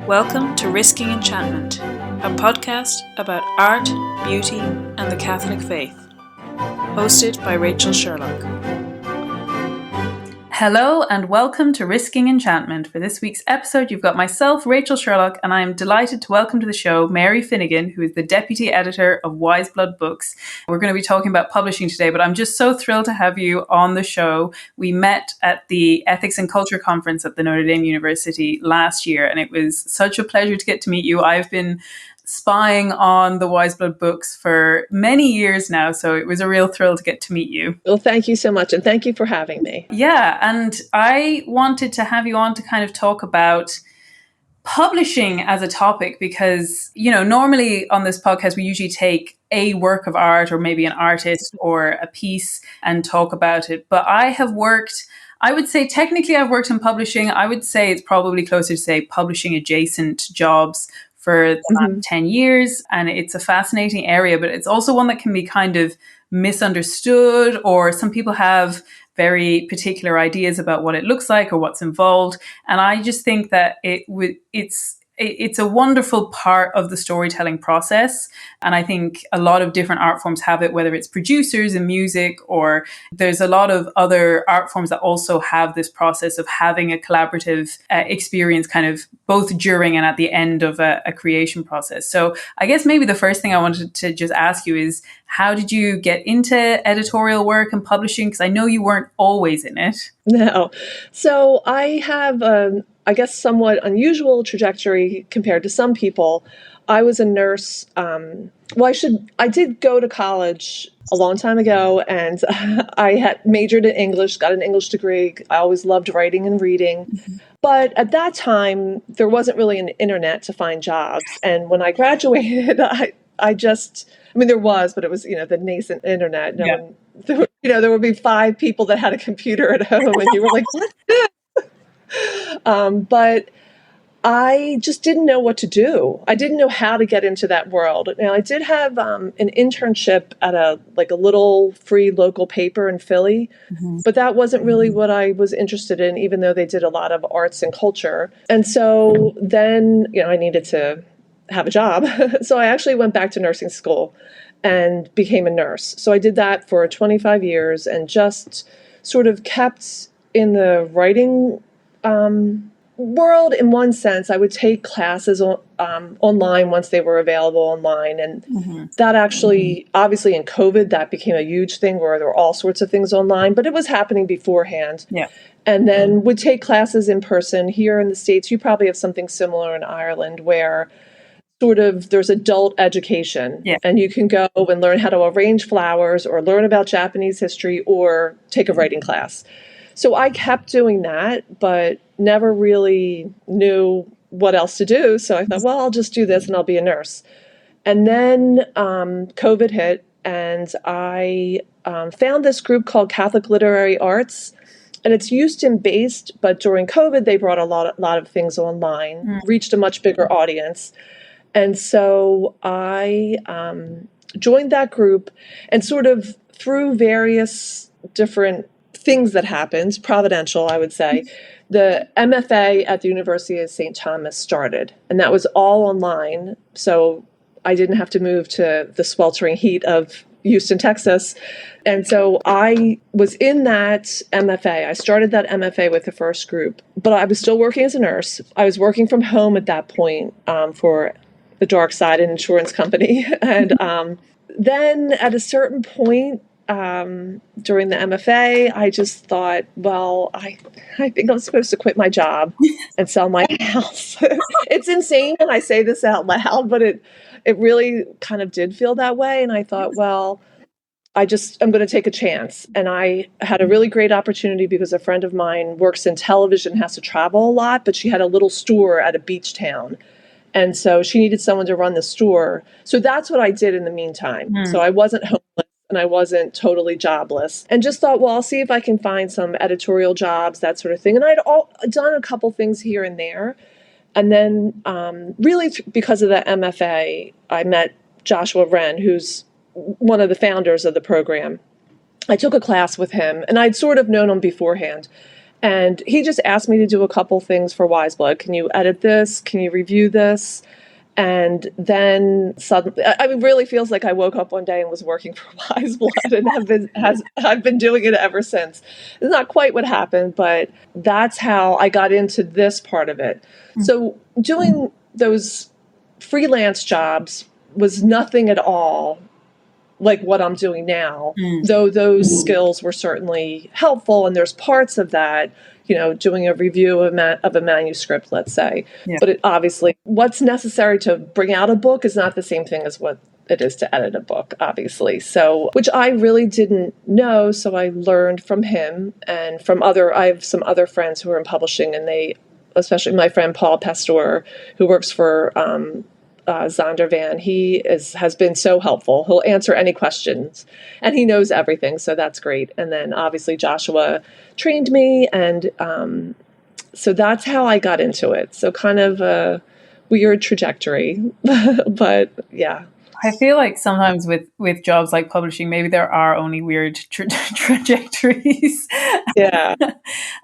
Welcome to Risking Enchantment, a podcast about art, beauty, and the Catholic faith. Hosted by Rachel Sherlock. Hello and welcome to Risking Enchantment. For this week's episode, you've got myself, Rachel Sherlock, and I am delighted to welcome to the show Mary Finnegan, who is the Deputy Editor of Wiseblood Books. We're going to be talking about publishing today, but I'm just so thrilled to have you on the show. We met at the Ethics and Culture Conference at the Notre Dame University last year, and it was such a pleasure to get to meet you. I've been spying on the Wiseblood Books for many years now, so it was a real thrill to get to meet you. Well, thank you so much, and thank you for having me. Yeah, and I wanted to have you on to kind of talk about publishing as a topic because, you know, normally on this podcast, we usually take a work of art or maybe an artist or a piece and talk about it. But I would say technically I've worked in publishing. I would say it's probably closer to say publishing adjacent jobs for the last 10 years. And it's a fascinating area, but it's also one that can be kind of misunderstood, or some people have very particular ideas about what it looks like or what's involved. And I just think that it's a wonderful part of the storytelling process. And I think a lot of different art forms have it, whether it's producers and music, or there's a lot of other art forms that also have this process of having a collaborative experience kind of both during and at the end of a creation process. So I guess maybe the first thing I wanted to just ask you is, how did you get into editorial work and publishing? Because I know you weren't always in it. No. So I have I guess, somewhat unusual trajectory compared to some people. I was a nurse. I did go to college a long time ago, and I had majored in English, got an English degree. I always loved writing and reading. But at that time, there wasn't really an internet to find jobs. And when I graduated, there was, but it was, the nascent internet. There would be 5 people that had a computer at home, and you were like, what? But I just didn't know what to do. I didn't know how to get into that world. Now, I did have an internship at a little free local paper in Philly, but that wasn't really what I was interested in, even though they did a lot of arts and culture. And so then, I needed to have a job. So I actually went back to nursing school and became a nurse. So I did that for 25 years and just sort of kept in the writing world in one sense. I would take classes online once they were available online. And that actually, obviously in COVID, that became a huge thing where there were all sorts of things online, but it was happening beforehand. Yeah. And then would take classes in person. Here in the States, you probably have something similar in Ireland where sort of there's adult education, and you can go and learn how to arrange flowers or learn about Japanese history or take a writing class. So I kept doing that, but never really knew what else to do. So I thought, well, I'll just do this and I'll be a nurse. And then COVID hit, and I found this group called Catholic Literary Arts. And it's Houston-based, but during COVID, they brought a lot of things online, reached a much bigger audience. And so I joined that group, and sort of through various different things that happened, providential, I would say, the MFA at the University of St. Thomas started, and that was all online. So I didn't have to move to the sweltering heat of Houston, Texas. And so I was in that MFA. I started that MFA with the first group, but I was still working as a nurse. I was working from home at that point for the dark side, an insurance company. And then at a certain point, during the MFA, I just thought, well, I think I'm supposed to quit my job and sell my house. It's insane when I say this out loud, but it really kind of did feel that way. And I thought, well, I'm going to take a chance. And I had a really great opportunity because a friend of mine works in television, has to travel a lot, but she had a little store at a beach town. And so she needed someone to run the store. So that's what I did in the meantime. So I wasn't homeless and I wasn't totally jobless, and just thought, well, I'll see if I can find some editorial jobs, that sort of thing. And I'd done a couple things here and there. And then really because of the MFA, I met Joshua Wren, who's one of the founders of the program. I took a class with him, and I'd sort of known him beforehand. And he just asked me to do a couple things for Wiseblood. Can you edit this? Can you review this? And then suddenly, it really feels like I woke up one day and was working for Wiseblood, and I've been doing it ever since. It's not quite what happened, but that's how I got into this part of it. So doing those freelance jobs was nothing at all like what I'm doing now, though those skills were certainly helpful. And there's parts of that, doing a review of a manuscript, let's say. Yeah. But obviously, what's necessary to bring out a book is not the same thing as what it is to edit a book, obviously. So, which I really didn't know. So I learned from him and from I have some other friends who are in publishing, and especially my friend Paul Pastor, who works for Zondervan, he has been so helpful. He'll answer any questions, and he knows everything, so that's great. And then obviously Joshua trained me, and so that's how I got into it. So kind of a weird trajectory, but yeah. I feel like sometimes with jobs like publishing, maybe there are only weird trajectories. Yeah.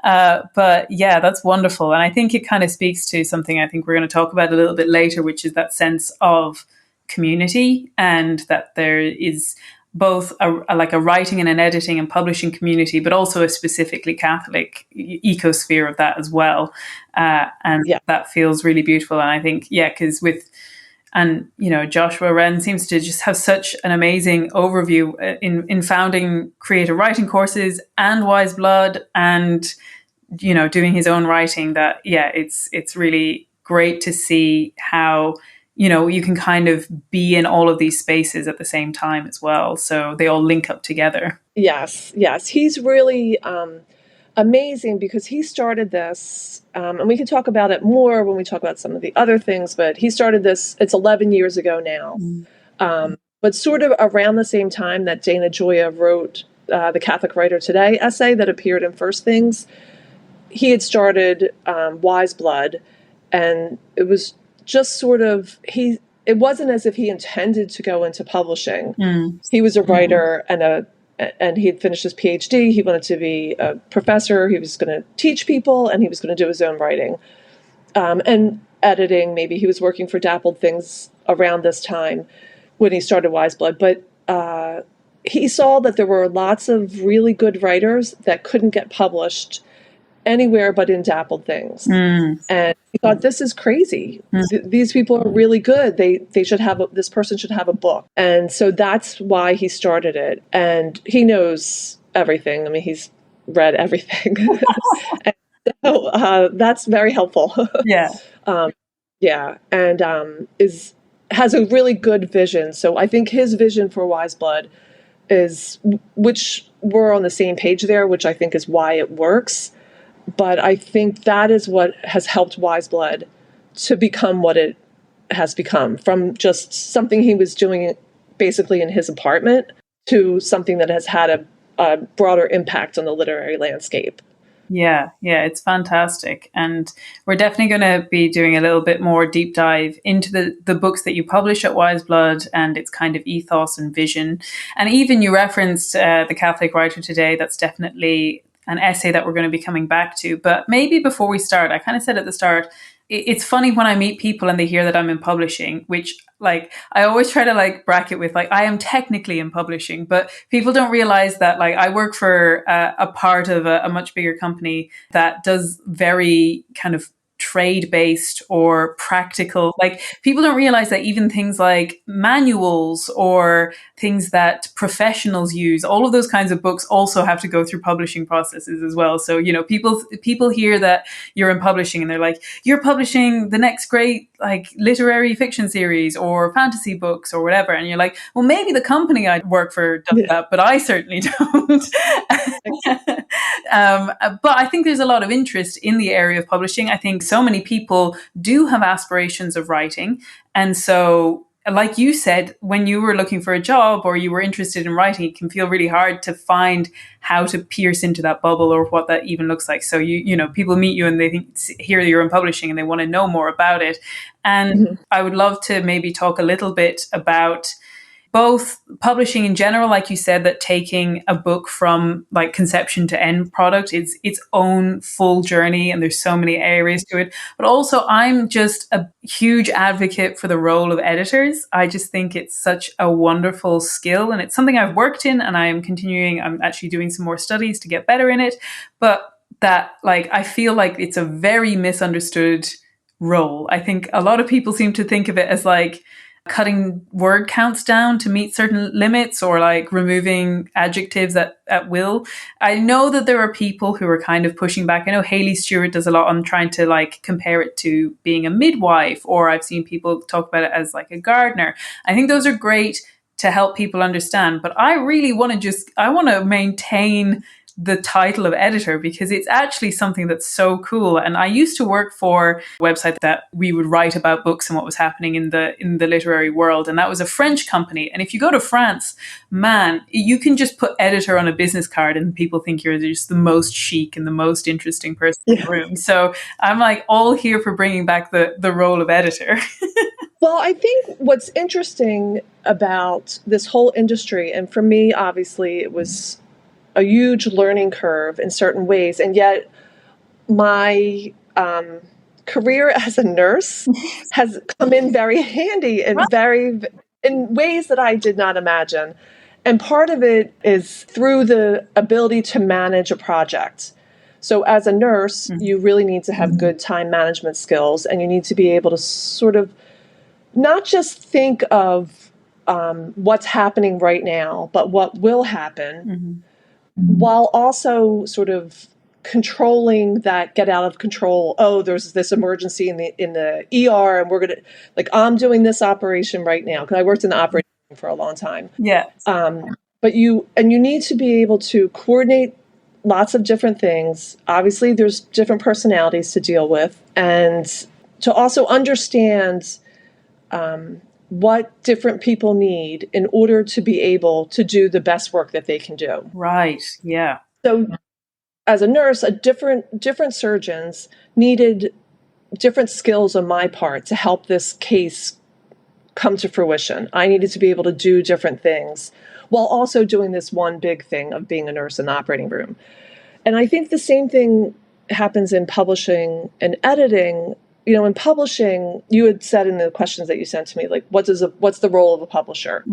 But yeah, that's wonderful. And I think it kind of speaks to something I think we're going to talk about a little bit later, which is that sense of community, and that there is both a writing and an editing and publishing community, but also a specifically Catholic ecosphere of that as well. And that feels really beautiful. And I think, because and, Joshua Wren seems to just have such an amazing overview in founding creative writing courses and Wiseblood, and, doing his own writing, that, it's really great to see how, you can kind of be in all of these spaces at the same time as well. So they all link up together. Yes. He's really amazing, because he started this, and we can talk about it more when we talk about some of the other things, but he started this, it's 11 years ago now, but sort of around the same time that Dana Gioia wrote the Catholic Writer Today essay that appeared in First Things. He had started Wiseblood, and it was just sort of, it wasn't as if he intended to go into publishing. He was a writer and he had finished his PhD. He wanted to be a professor. He was going to teach people, and he was going to do his own writing and editing. Maybe he was working for Dappled Things around this time when he started Wiseblood. But he saw that there were lots of really good writers that couldn't get published anywhere but in Dappled Things. And he thought, this is crazy. These people are really good. They should have, this person should have a book. And so that's why he started it. And he knows everything. I mean, he's read everything. And so that's very helpful. And has a really good vision. So I think his vision for Wiseblood is, which we're on the same page there, which I think is why it works. But I think that is what has helped Wiseblood to become what it has become, from just something he was doing basically in his apartment to something that has had a broader impact on the literary landscape. Yeah, it's fantastic. And we're definitely going to be doing a little bit more deep dive into the books that you publish at Wiseblood and its kind of ethos and vision. And even you referenced the Catholic Writer Today. That's definitely an essay that we're going to be coming back to. But maybe before we start, I kind of said at the start, it's funny when I meet people and they hear that I'm in publishing, which I always try to bracket with I am technically in publishing, but people don't realize that I work for a part of a much bigger company that does very kind of trade-based or practical. People don't realize that even things like manuals or things that professionals use, all of those kinds of books also have to go through publishing processes as well. So, people hear that you're in publishing and they're like, you're publishing the next great literary fiction series or fantasy books or whatever. And you're like, well, maybe the company I work for does that, but I certainly don't. But I think there's a lot of interest in the area of publishing. I think so many people do have aspirations of writing. And so, like you said, when you were looking for a job or you were interested in writing, it can feel really hard to find how to pierce into that bubble or what that even looks like. So, people meet you and they hear you're in publishing and they want to know more about it. And I would love to maybe talk a little bit about both publishing in general, like you said, that taking a book from like conception to end product is its own full journey, and there's so many areas to it. But also, I'm just a huge advocate for the role of editors. I just think it's such a wonderful skill, and it's something I've worked in, and I'm actually doing some more studies to get better in it. But that, like, I feel like it's a very misunderstood role. I think a lot of people seem to think of it as like cutting word counts down to meet certain limits, or like removing adjectives at will. I know that there are people who are kind of pushing back. I know Hayley Stewart does a lot on trying to like compare it to being a midwife, or I've seen people talk about it as like a gardener. I think those are great to help people understand, but I really want to maintain the title of editor, because it's actually something that's so cool. And I used to work for a website that we would write about books and what was happening in the literary world, and that was a French company. And if you go to France, man, you can just put editor on a business card and people think you're just the most chic and the most interesting person in the room. So I'm like all here for bringing back the role of editor. Well, I think what's interesting about this whole industry, and for me, obviously, it was a huge learning curve in certain ways. And yet my career as a nurse has come in very handy and in ways that I did not imagine. And part of it is through the ability to manage a project. So as a nurse, you really need to have good time management skills, and you need to be able to sort of not just think of what's happening right now, but what will happen, while also sort of controlling that get out of control. Oh, there's this emergency in the ER, and we're gonna, like, I'm doing this operation right now, because I worked in the operating room for a long time. Yeah. But you need to be able to coordinate lots of different things. Obviously, there's different personalities to deal with, and to also understand what different people need in order to be able to do the best work that they can do. Right. Yeah. So as a nurse, different surgeons needed different skills on my part to help this case come to fruition. I needed to be able to do different things while also doing this one big thing of being a nurse in the operating room. And I think the same thing happens in publishing and editing. You know, in publishing, you had said in the questions that you sent to me, like, what's the role of a publisher?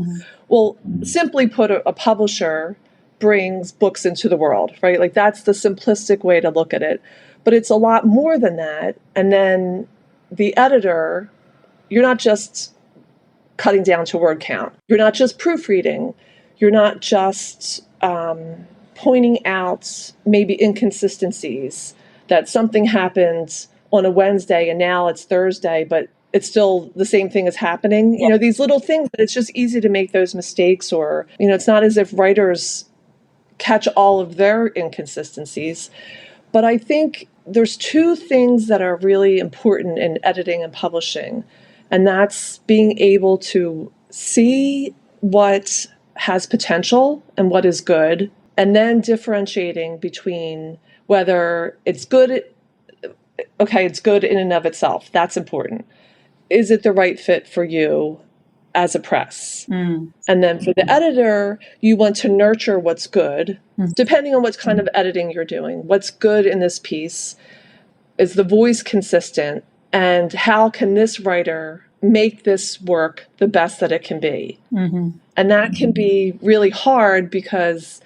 Well, simply put, a publisher brings books into the world, right? Like, that's the simplistic way to look at it. But it's a lot more than that. And then the editor, you're not just cutting down to word count. You're not just proofreading. You're not just pointing out maybe inconsistencies, that something happened on a Wednesday and now it's Thursday, but it's still the same thing is happening. You know, these little things, it's just easy to make those mistakes, or, you know, it's not as if writers catch all of their inconsistencies. But I think there's two things that are really important in editing and publishing, and that's being able to see what has potential and what is good, and then differentiating between whether it's good. Okay, it's good in and of itself. That's important. Is it the right fit for you as a press? And then for the editor, you want to nurture what's good, depending on what kind of editing you're doing. What's good in this piece? Is the voice consistent? And how can this writer make this work the best that it can be? And that can be really hard, because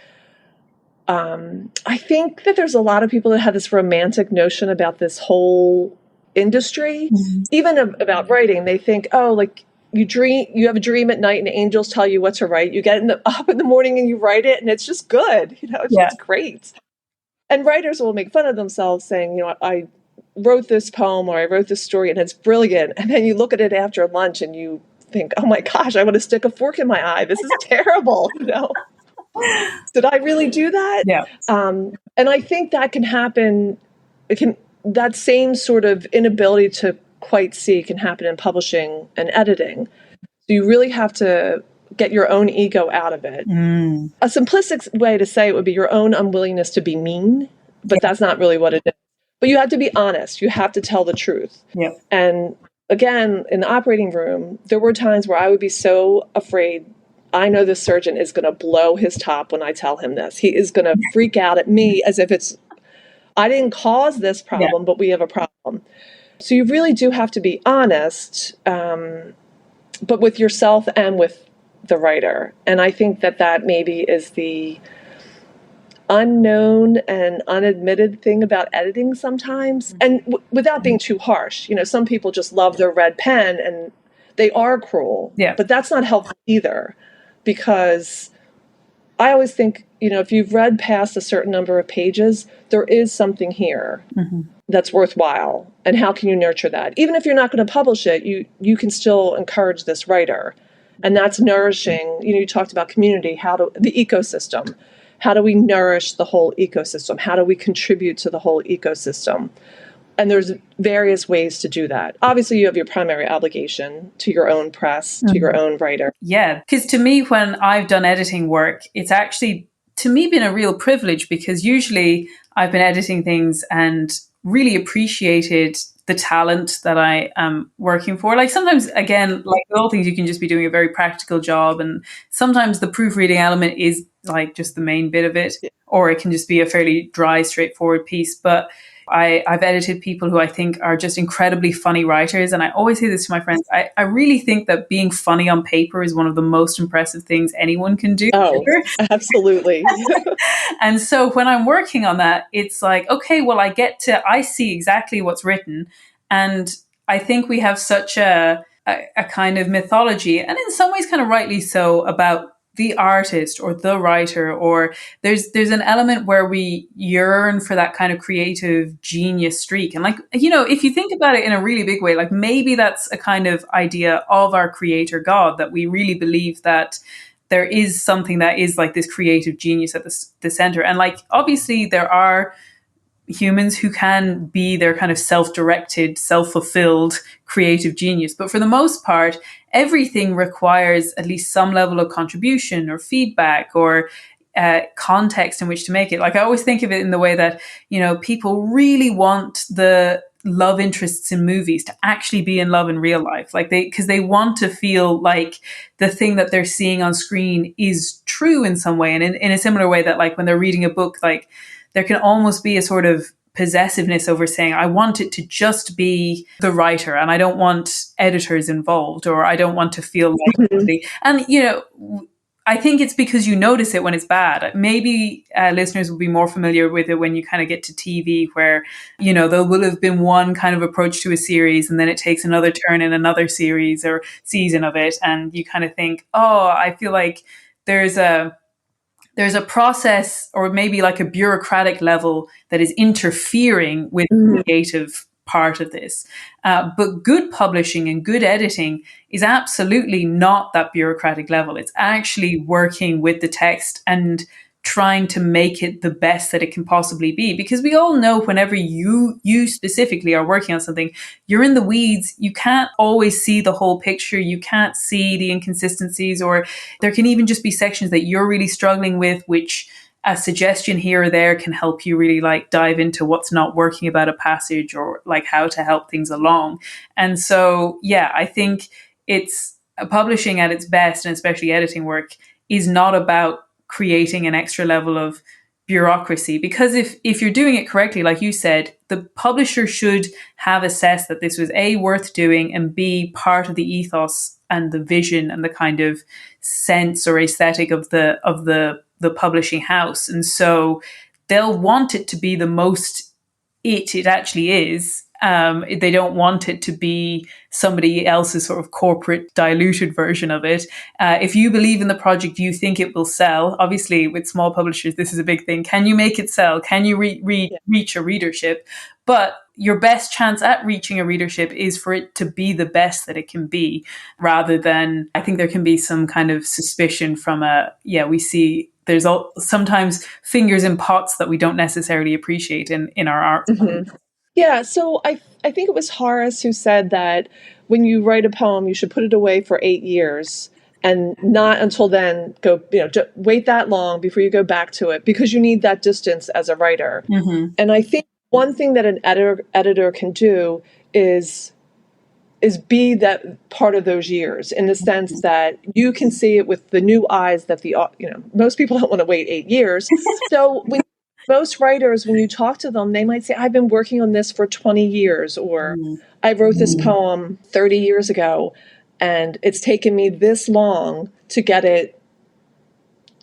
I think that there's a lot of people that have this romantic notion about this whole industry, even about writing. They think, oh, like, you have a dream at night and angels tell you what to write. You get up in the morning and you write it, and it's just good. You know, it's just great. And writers will make fun of themselves saying, you know, I wrote this poem or I wrote this story and it's brilliant. And then you look at it after lunch and you think, oh my gosh, I want to stick a fork in my eye. This is terrible. You know, did I really do that? Yeah. And I think that can happen. That same sort of inability to quite see can happen in publishing and editing. So you really have to get your own ego out of it. A simplistic way to say it would be your own unwillingness to be mean, but that's not really what it is. But you have to be honest. You have to tell the truth. Yeah. And again, in the operating room, there were times where I would be so afraid I know this surgeon is going to blow his top when I tell him this. He is going to freak out at me as if I didn't cause this problem, but we have a problem. So you really do have to be honest, but with yourself and with the writer. And I think that maybe is the unknown and unadmitted thing about editing sometimes. And without being too harsh, some people just love their red pen and they are cruel. Yeah. But that's not helpful either, because I always think, if you've read past a certain number of pages, there is something here that's worthwhile. And how can you nurture that? Even if you're not going to publish it, you can still encourage this writer. And that's nourishing. You talked about community, the ecosystem. How do we nourish the whole ecosystem? How do we contribute to the whole ecosystem? And there's various ways to do that. Obviously, you have your primary obligation to your own press, to your own writer. Yeah, because to me, when I've done editing work, it's actually, to me, been a real privilege, because usually I've been editing things and really appreciated the talent that I am working for. Like sometimes, again, like all things, you can just be doing a very practical job. And sometimes the proofreading element is like just the main bit of it, or it can just be a fairly dry, straightforward piece. But I've edited people who I think are just incredibly funny writers. And I always say this to my friends. I really think that being funny on paper is one of the most impressive things anyone can do. Oh, absolutely. And so when I'm working on that, it's like, okay, well, I see exactly what's written. And I think we have such a kind of mythology, and in some ways kind of rightly so, about the artist or the writer, or there's an element where we yearn for that kind of creative genius streak. And like, if you think about it in a really big way, like maybe that's a kind of idea of our creator God, that we really believe that there is something that is like this creative genius at the center. And like, obviously there are humans who can be their kind of self-directed, self-fulfilled creative genius. But for the most part, everything requires at least some level of contribution or feedback or context in which to make it. Like I always think of it in the way that, people really want the love interests in movies to actually be in love in real life. Like because they want to feel like the thing that they're seeing on screen is true in some way. And in a similar way that like when they're reading a book, like there can almost be a sort of possessiveness over saying, I want it to just be the writer and I don't want editors involved, or I don't want to feel like, and I think it's because you notice it when it's bad. Maybe listeners will be more familiar with it when you kind of get to TV, where, there will have been one kind of approach to a series and then it takes another turn in another series or season of it. And you kind of think, oh, I feel like there's a process, or maybe like a bureaucratic level, that is interfering with the creative part of this. But good publishing and good editing is absolutely not that bureaucratic level. It's actually working with the text and trying to make it the best that it can possibly be. Because we all know whenever you specifically are working on something, you're in the weeds. You can't always see the whole picture. You can't see the inconsistencies, or there can even just be sections that you're really struggling with, which a suggestion here or there can help you really like dive into what's not working about a passage, or like how to help things along. And so, yeah, I think it's publishing at its best, and especially editing work, is not about creating an extra level of bureaucracy. Because if you're doing it correctly, like you said, the publisher should have assessed that this was A, worth doing, and B, part of the ethos and the vision and the kind of sense or aesthetic of the publishing house. And so they'll want it to be the most it actually is. They don't want it to be somebody else's sort of corporate diluted version of it. If you believe in the project, you think it will sell. Obviously, with small publishers, this is a big thing. Can you make it sell? Can you reach a readership? But your best chance at reaching a readership is for it to be the best that it can be, rather than, I think there can be some kind of suspicion from we see there's sometimes fingers in pots that we don't necessarily appreciate in our art. Mm-hmm. Yeah, so I think it was Horace who said that when you write a poem, you should put it away for 8 years and not until then wait that long before you go back to it, because you need that distance as a writer. Mm-hmm. And I think one thing that an editor can do is is be that part of those years, in the sense that you can see it with the new eyes that most people don't want to wait 8 years. So most writers, when you talk to them, they might say, I've been working on this for 20 years, or I wrote this poem 30 years ago, and it's taken me this long to get it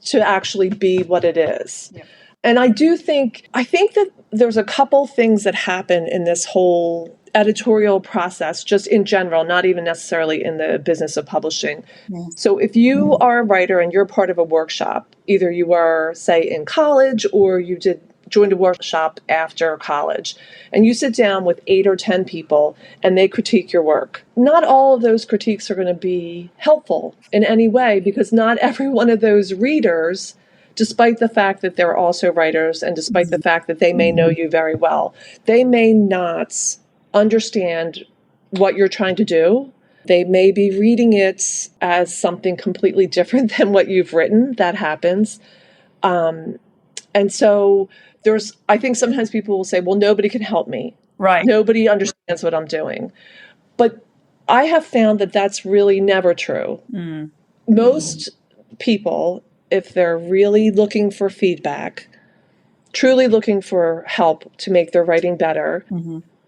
to actually be what it is. Yeah. And I think that there's a couple things that happen in this whole editorial process, just in general, not even necessarily in the business of publishing. Yeah. So if you are a writer and you're part of a workshop, either you are, say, in college, or you joined a workshop after college, and you sit down with 8 or 10 people and they critique your work, not all of those critiques are going to be helpful in any way, because not every one of those readers, despite the fact that they're also writers and despite the fact that they may know you very well, they may not understand what you're trying to do. They may be reading it as something completely different than what you've written. That happens. And so I think sometimes people will say, well, nobody can help me. Right. Nobody understands what I'm doing. But I have found that that's really never true. Most people, if they're really looking for feedback, truly looking for help to make their writing better,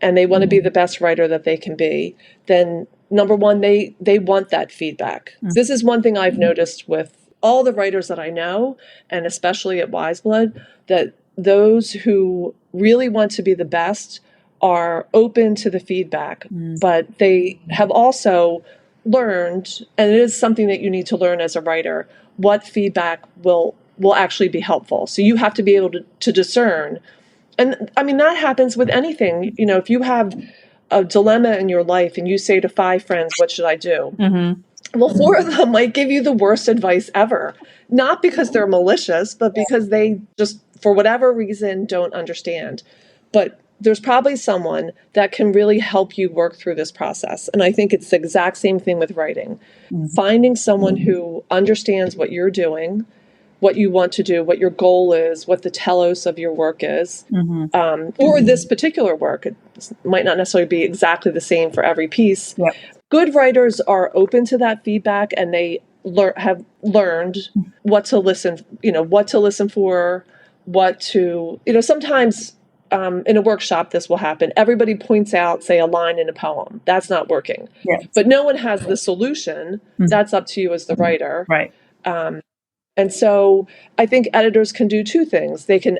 and they want to be the best writer that they can be, then number one, they want that feedback. This is one thing I've noticed with all the writers that I know, and especially at Wiseblood, that those who really want to be the best are open to the feedback, but they have also learned, and it is something that you need to learn as a writer, what feedback will actually be helpful. So you have to be able to discern. And I mean, that happens with anything. If you have a dilemma in your life and you say to 5 friends, what should I do? Well, 4 of them might give you the worst advice ever, not because they're malicious, but because they just, for whatever reason, don't understand. But there's probably someone that can really help you work through this process. And I think it's the exact same thing with writing. Finding someone who understands what you're doing, what you want to do, what your goal is, what the telos of your work is, or this particular work. It might not necessarily be exactly the same for every piece. Yep. Good writers are open to that feedback, and they have learned what to listen for, sometimes in a workshop, this will happen. Everybody points out, say, a line in a poem. That's not working. Yes. But no one has the solution. That's up to you as the writer. Right. And so I think editors can do 2 things. They can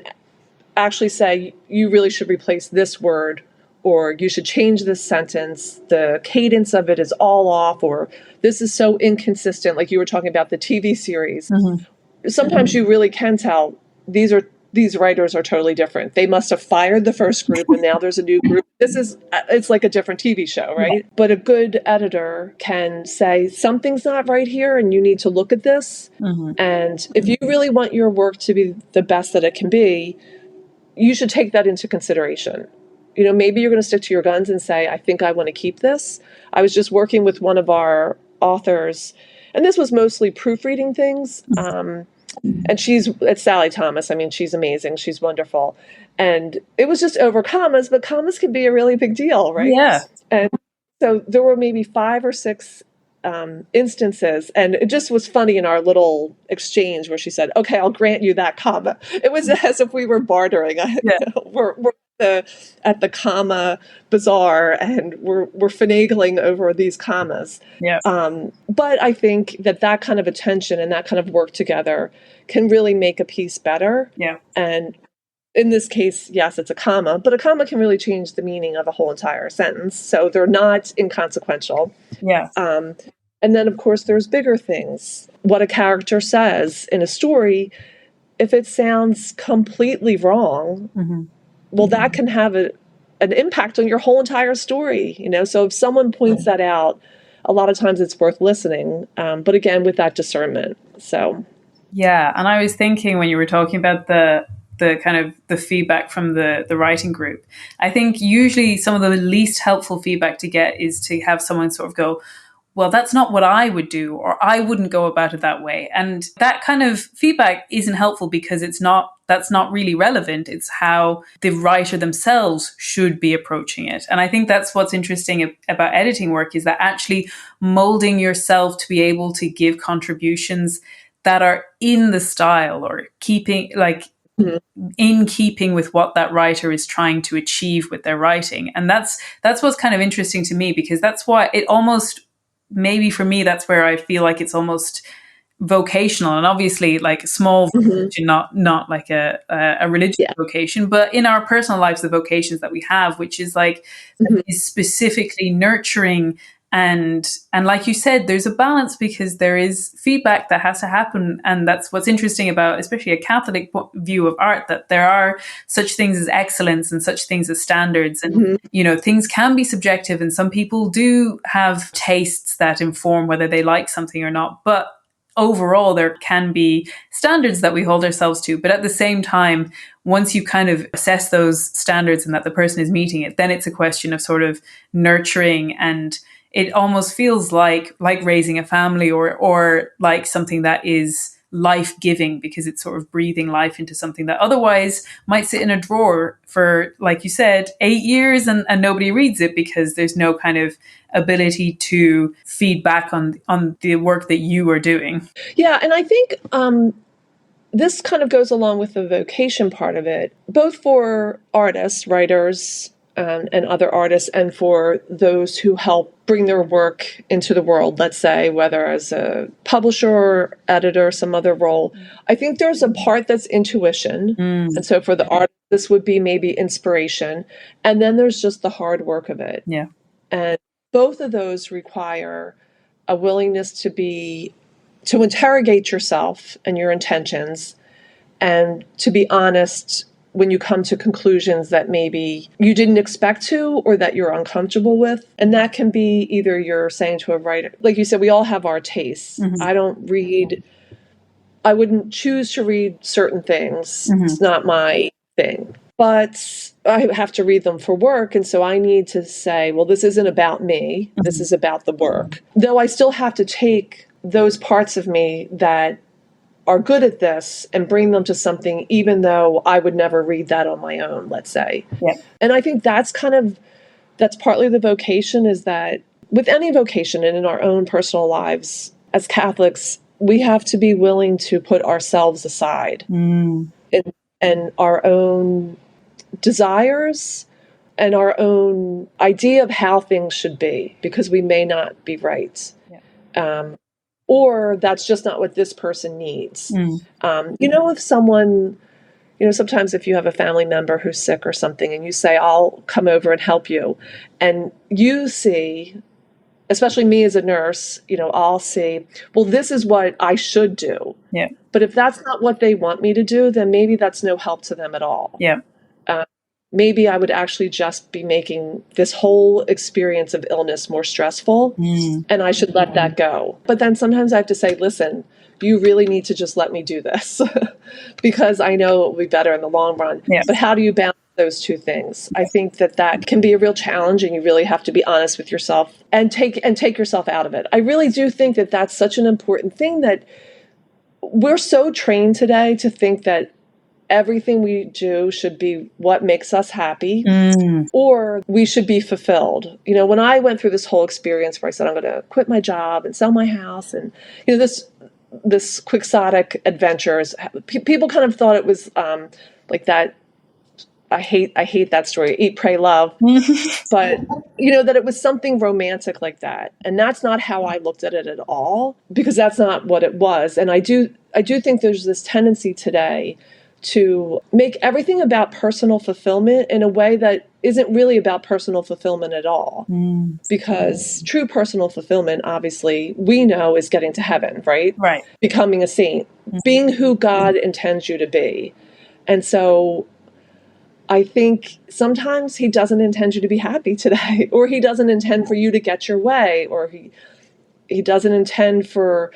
actually say, you really should replace this word, or you should change this sentence. The cadence of it is all off, or this is so inconsistent, like you were talking about the TV series. Sometimes you really can tell these writers are totally different. They must have fired the first group and now there's a new group. It's like a different TV show, right? Yeah. But a good editor can say, something's not right here and you need to look at this. And if you really want your work to be the best that it can be, you should take that into consideration. Maybe you're going to stick to your guns and say, I think I want to keep this. I was just working with one of our authors, and this was mostly proofreading things. And it's Sally Thomas. I mean, she's amazing. She's wonderful. And it was just over commas, but commas can be a really big deal, right? Yeah. And so there were maybe 5 or 6 instances. And it just was funny in our little exchange where she said, okay, I'll grant you that comma. It was as if we were bartering. Yeah. We're at the comma bazaar, and we're finagling over these commas. Yeah. But I think that kind of attention and that kind of work together can really make a piece better. Yeah. And in this case, yes, it's a comma, but a comma can really change the meaning of a whole entire sentence. So they're not inconsequential. Yeah. And then, of course, there's bigger things. What a character says in a story, if it sounds completely wrong, well, that can have an impact on your whole entire story. So if someone points that out, a lot of times it's worth listening. But again, with that discernment. So. Yeah. And I was thinking when you were talking about the kind of the feedback from the writing group, I think usually some of the least helpful feedback to get is to have someone sort of go, well, that's not what I would do, or I wouldn't go about it that way. And that kind of feedback isn't helpful because that's not really relevant. It's how the writer themselves should be approaching it. And I think that's what's interesting about editing work, is that actually molding yourself to be able to give contributions that are in the style, or keeping, like, in keeping with what that writer is trying to achieve with their writing. And that's what's kind of interesting to me, because that's why it almost, maybe for me, that's where I feel like it's almost vocational, and obviously like a small vocation, not like a religious vocation, but in our personal lives, the vocations that we have, which is like is specifically nurturing. And like you said, there's a balance, because there is feedback that has to happen. And that's what's interesting about, especially a Catholic view of art, that there are such things as excellence and such things as standards. And, things can be subjective, and some people do have tastes that inform whether they like something or not. But overall, there can be standards that we hold ourselves to. But at the same time, once you kind of assess those standards and that the person is meeting it, then it's a question of sort of nurturing. And it almost feels like raising a family, or like something that is life-giving, because it's sort of breathing life into something that otherwise might sit in a drawer for, like you said, 8 years, and nobody reads it, because there's no kind of ability to feed back on the work that you are doing. Yeah, and I think this kind of goes along with the vocation part of it, both for artists, writers, and other artists, and for those who help bring their work into the world, let's say, whether as a publisher, editor, some other role. I think there's a part that's intuition. And so for the artist, this would be maybe inspiration. And then there's just the hard work of it. Yeah. And both of those require a willingness to interrogate yourself and your intentions, and to be honest when you come to conclusions that maybe you didn't expect to, or that you're uncomfortable with. And that can be either you're saying to a writer, like you said, we all have our tastes. I wouldn't choose to read certain things. It's not my thing. But I have to read them for work. And so I need to say, well, this isn't about me. This is about the work. Though I still have to take those parts of me that are good at this and bring them to something, even though I would never read that on my own, let's say. Yeah. And I think that's partly the vocation, is that with any vocation and in our own personal lives as Catholics, we have to be willing to put ourselves aside and our own desires and our own idea of how things should be, because we may not be right. Yeah. Or that's just not what this person needs. If someone, sometimes if you have a family member who's sick or something, and you say, I'll come over and help you, and you see, especially me as a nurse, I'll see, well, this is what I should do. Yeah. But if that's not what they want me to do, then maybe that's no help to them at all. Yeah. Maybe I would actually just be making this whole experience of illness more stressful, and I should let that go. But then sometimes I have to say, listen, you really need to just let me do this because I know it will be better in the long run. Yeah. But how do you balance those two things? I think that can be a real challenge, and you really have to be honest with yourself and take yourself out of it. I really do think that that's such an important thing, that we're so trained today to think that everything we do should be what makes us happy, or we should be fulfilled. When I went through this whole experience where I said, I'm going to quit my job and sell my house, and, this quixotic adventures, people kind of thought it was like that. I hate that story, Eat, Pray, Love, but that it was something romantic like that. And that's not how I looked at it at all, because that's not what it was. And I do think there's this tendency today to make everything about personal fulfillment in a way that isn't really about personal fulfillment at all. Because true personal fulfillment, obviously, we know is getting to heaven, right? Right. Becoming a saint, being who God intends you to be. And so I think sometimes he doesn't intend you to be happy today, or he doesn't intend for you to get your way, or he doesn't intend for,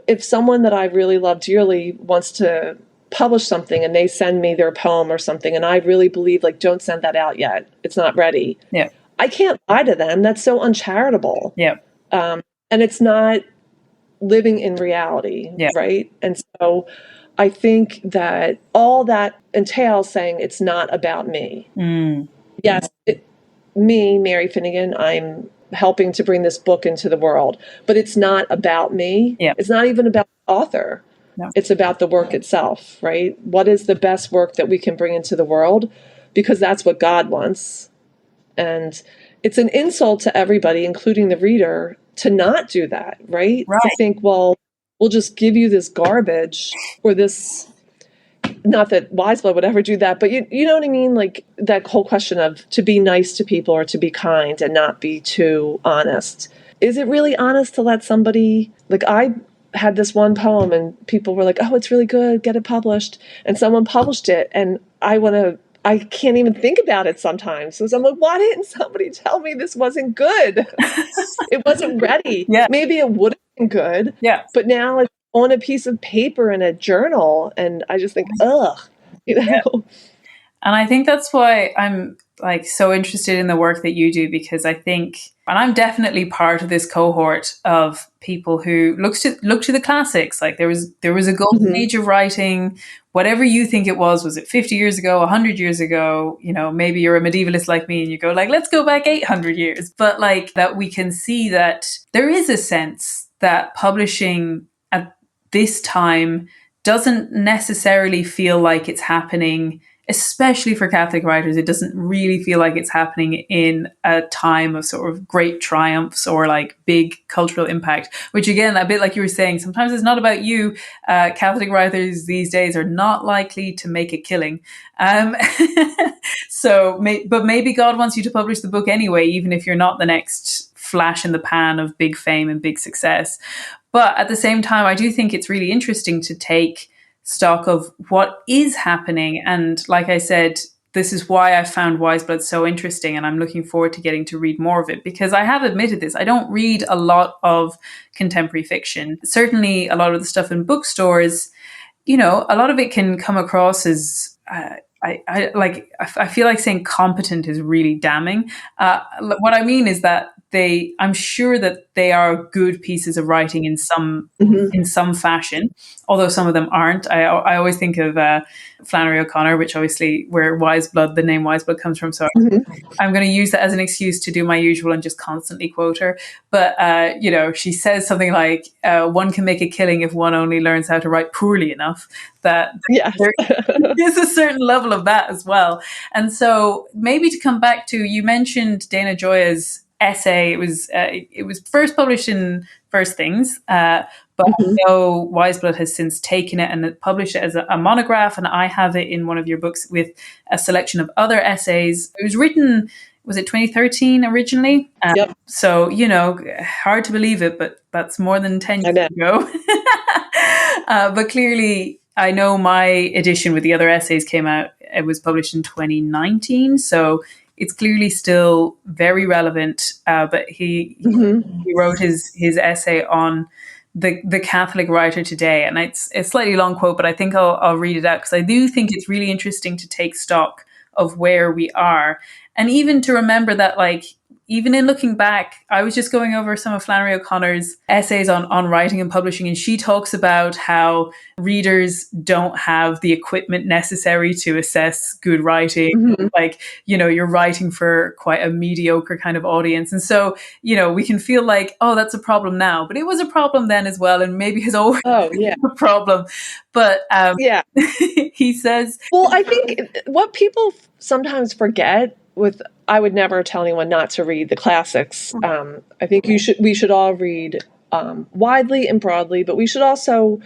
if someone that I really love dearly wants to publish something and they send me their poem or something, and I really believe, like, don't send that out yet, it's not ready. Yeah. I can't lie to them. That's so uncharitable. Yeah. and it's not living in reality, right? And so I think that all that entails saying it's not about me. Yes, me, Mary Finnegan, I'm helping to bring this book into the world, but it's not about me. It's not even about the author. No. It's about the work itself, right? What is the best work that we can bring into the world? Because that's what God wants. And it's an insult to everybody, including the reader, to not do that, right? To think, well, we'll just give you this garbage or this, not that Wiseblood would ever do that, but you know what I mean? Like that whole question of to be nice to people or to be kind and not be too honest. Is it really honest to let somebody, like I had this one poem and people were like, oh, it's really good, get it published. And someone published it and I can't even think about it sometimes. So I'm like, why didn't somebody tell me this wasn't good? It wasn't ready. Maybe it would have been good. But now it's on a piece of paper in a journal. And I just think, ugh, you know? And I think that's why I'm like so interested in the work that you do, because I think, and I'm definitely part of this cohort of people who look to the classics. Like there was a golden age of writing, whatever you think it was it 50 years ago, 100 years ago, you know, maybe you're a medievalist like me and you go like, let's go back 800 years. But like that we can see that there is a sense that publishing at this time doesn't necessarily feel like it's happening, especially for Catholic writers. It doesn't really feel like it's happening in a time of sort of great triumphs or like big cultural impact, which again, a bit like you were saying, sometimes it's not about you. Catholic writers these days are not likely to make a killing. But maybe God wants you to publish the book anyway, even if you're not the next flash in the pan of big fame and big success. But at the same time, I do think it's really interesting to take stock of what is happening. And like I said, this is why I found Wiseblood so interesting, and I'm looking forward to getting to read more of it, because I have admitted this. I don't read a lot of contemporary fiction. Certainly a lot of the stuff in bookstores, you know, a lot of it can come across as I feel like saying competent is really damning. What I mean is that I'm sure that they are good pieces of writing in some fashion, although some of them aren't. I always think of Flannery O'Connor, which obviously where the name Wiseblood comes from. So I'm going to use that as an excuse to do my usual and just constantly quote her. But, you know, she says something like, one can make a killing if one only learns how to write poorly enough. That there is a certain level of that as well. And so maybe to come back to, you mentioned Dana Gioia's essay. It was first published in First Things, but I know Wiseblood has since taken it and published it as a monograph, and I have it in one of your books with a selection of other essays. It was written, was it 2013 originally? So, you know, hard to believe it, but that's more than 10 years ago. But clearly, I know my edition with the other essays came out, it was published in 2019, so it's clearly still very relevant. But he wrote his essay on the Catholic writer today, and it's a slightly long quote, but I think I'll read it out, because I do think it's really interesting to take stock of where we are, and even to remember that, like, even in looking back, I was just going over some of Flannery O'Connor's essays on writing and publishing, and she talks about how readers don't have the equipment necessary to assess good writing. Like, you know, you're writing for quite a mediocre kind of audience. And so, you know, we can feel like, oh, that's a problem now, but it was a problem then as well, and maybe has always been a problem. But he says... Well, I think what people sometimes forget I would never tell anyone not to read the classics. I think we should all read widely and broadly, but we should also,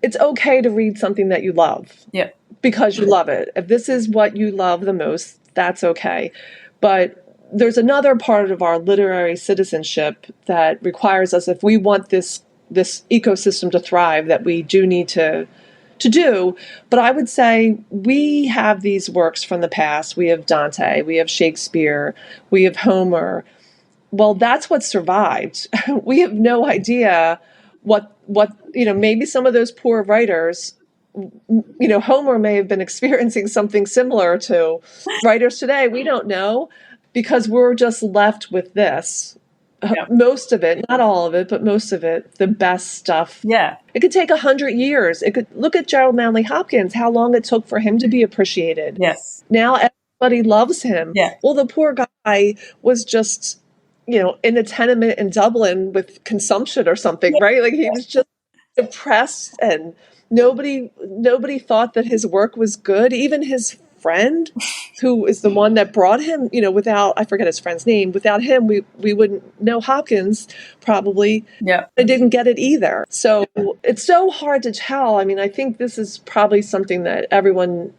it's okay to read something that you love. Yeah. Because you love it. If this is what you love the most, that's okay. But there's another part of our literary citizenship that requires us, if we want this ecosystem to thrive, that we do need to do. But I would say we have these works from the past. We have Dante, we have Shakespeare, we have Homer. Well, that's what survived. We have no idea what, you know, maybe some of those poor writers, you know, Homer may have been experiencing something similar to writers today. We don't know, because we're just left with this. Most of it, not all of it, but most of it, the best stuff. Yeah. It could take 100 years. It could look at Gerald Manley Hopkins, how long it took for him to be appreciated. Yes. Now everybody loves him. Yeah. Well, the poor guy was just, in a tenement in Dublin with consumption or something, right? Like he was just depressed, and nobody thought that his work was good. Even his friend, who is the one that brought him, without, I forget his friend's name, without him, we wouldn't know Hopkins, probably. Yeah. I didn't get it either. So it's so hard to tell. I mean, I think this is probably something that everyone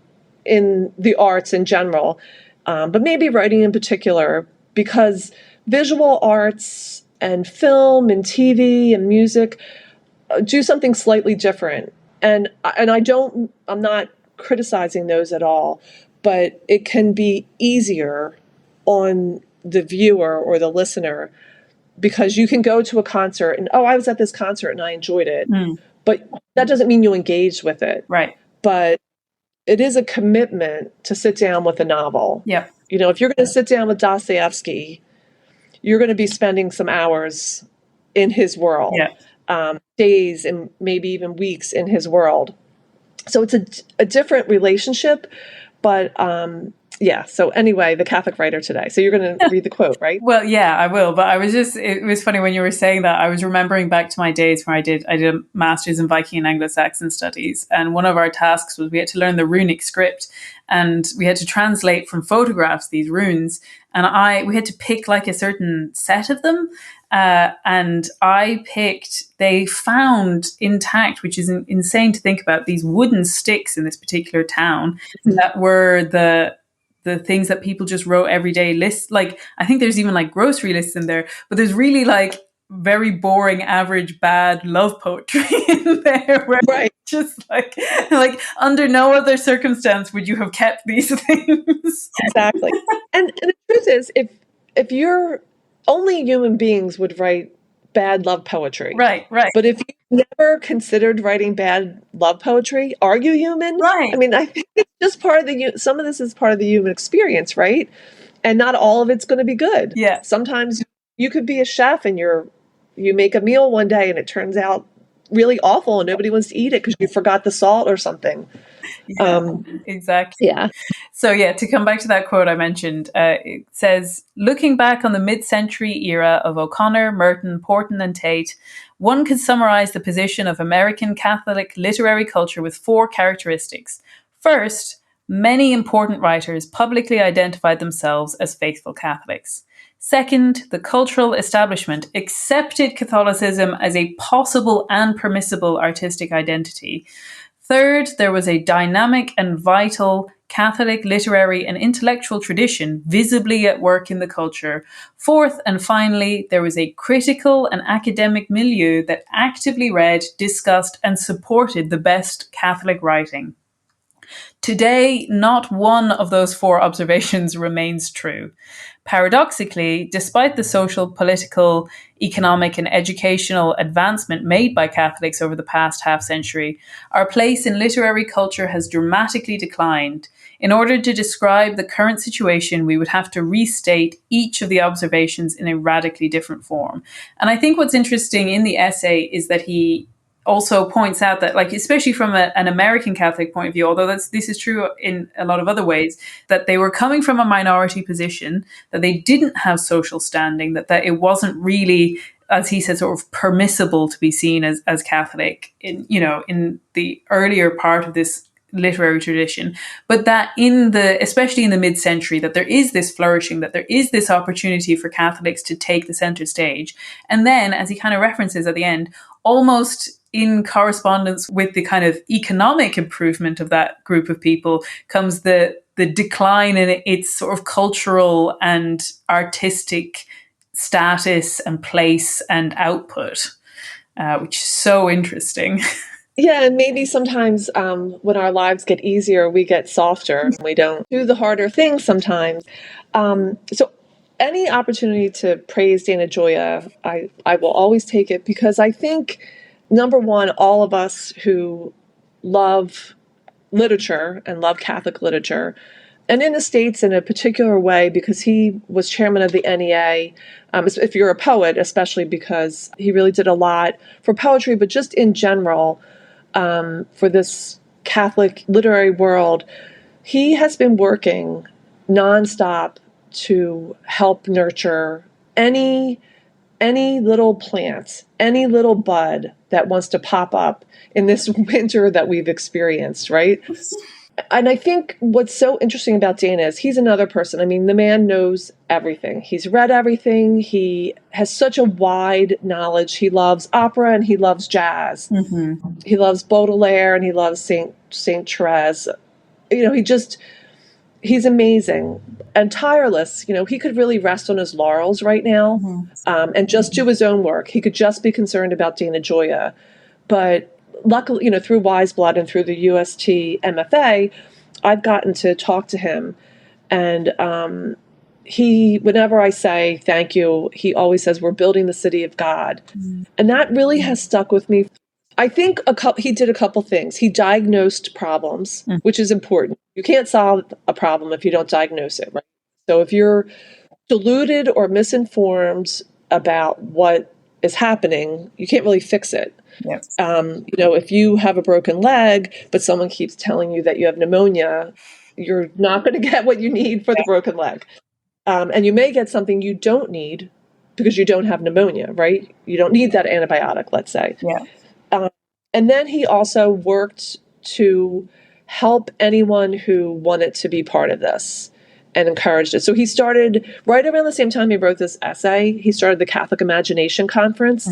in the arts in general, but maybe writing in particular, because visual arts and film and TV and music do something slightly different. And I'm not criticizing those at all, but it can be easier on the viewer or the listener, because you can go to a concert and, I was at this concert and I enjoyed it. But that doesn't mean you engage with it. Right. But it is a commitment to sit down with a novel. Yep. If you're going to sit down with Dostoevsky, you're going to be spending some hours in his world. Yeah. Days and maybe even weeks in his world. So it's a different relationship, but so anyway, the Catholic writer today. So you're going to read the quote, right? Well, yeah, I will. But it was funny when you were saying that. I was remembering back to my days where I did a master's in Viking and Anglo-Saxon studies. And one of our tasks was we had to learn the runic script, and we had to translate from photographs these runes. And we had to pick like a certain set of them. And they found intact, which is insane to think about, these wooden sticks in this particular town that were the things that people just wrote everyday lists. Like, I think there's even like grocery lists in there, but there's really like very boring, average, bad love poetry in there. Where right. Just like under no other circumstance would you have kept these things. Exactly. And the truth is, if you're only human beings would write bad love poetry. Right. But if you never considered writing bad love poetry, are you human? Right. I mean, I think it's just some of this is part of the human experience, right? And not all of it's going to be good. Yeah. Sometimes you could be a chef and you make a meal one day and it turns out really awful and nobody wants to eat it because you forgot the salt or something. Yeah, exactly. Yeah. So to come back to that quote I mentioned, it says, looking back on the mid-century era of O'Connor, Merton, Porton and Tate, one could summarize the position of American Catholic literary culture with 4 characteristics. First, many important writers publicly identified themselves as faithful Catholics. Second, the cultural establishment accepted Catholicism as a possible and permissible artistic identity. Third, there was a dynamic and vital Catholic literary and intellectual tradition visibly at work in the culture. Fourth, and finally, there was a critical and academic milieu that actively read, discussed, and supported the best Catholic writing. Today, not one of those 4 observations remains true. Paradoxically, despite the social, political, economic, and educational advancement made by Catholics over the past half-century, our place in literary culture has dramatically declined. In order to describe the current situation, we would have to restate each of the observations in a radically different form. And I think what's interesting in the essay is that he also points out that, like, especially from an American Catholic point of view, although this is true in a lot of other ways, that they were coming from a minority position, that they didn't have social standing, that it wasn't really, as he said, sort of permissible to be seen as Catholic in the earlier part of this literary tradition, but that especially in the mid-century, that there is this flourishing, that there is this opportunity for Catholics to take the center stage. And then, as he kind of references at the end, almost in correspondence with the kind of economic improvement of that group of people comes the decline in its sort of cultural and artistic status and place and output, which is so interesting. Yeah, and maybe sometimes when our lives get easier, we get softer and we don't do the harder things sometimes. So any opportunity to praise Dana Gioia, I will always take it, because I think, number one, all of us who love literature and love Catholic literature And in the States in a particular way, because he was chairman of the NEA, if you're a poet, especially because he really did a lot for poetry, but just in general, for this Catholic literary world, he has been working nonstop to help nurture any little plant, any little bud that wants to pop up in this winter that we've experienced, right? And I think what's so interesting about Dana is he's another person. I mean, the man knows everything. He's read everything. He has such a wide knowledge. He loves opera and he loves jazz. Mm-hmm. He loves Baudelaire and he loves Saint Therese. You know, he's amazing and tireless. You know, he could really rest on his laurels right now, and just do his own work. He could just be concerned about Dana Gioia. But luckily, you know, through Wiseblood and through the UST MFA, I've gotten to talk to him. And whenever I say thank you, he always says, we're building the city of God. And that really has stuck with me. I think he did a couple things. He diagnosed problems, which is important. You can't solve a problem if you don't diagnose it, right? So if you're deluded or misinformed about what is happening, you can't really fix it. Yes. You know, if you have a broken leg, but someone keeps telling you that you have pneumonia, you're not going to get what you need for the broken leg. And you may get something you don't need because you don't have pneumonia, right? You don't need that antibiotic, let's say. Yeah. And then he also worked to help anyone who wanted to be part of this and encouraged it. So he started, right around the same time he wrote this essay, he started the Catholic Imagination Conference.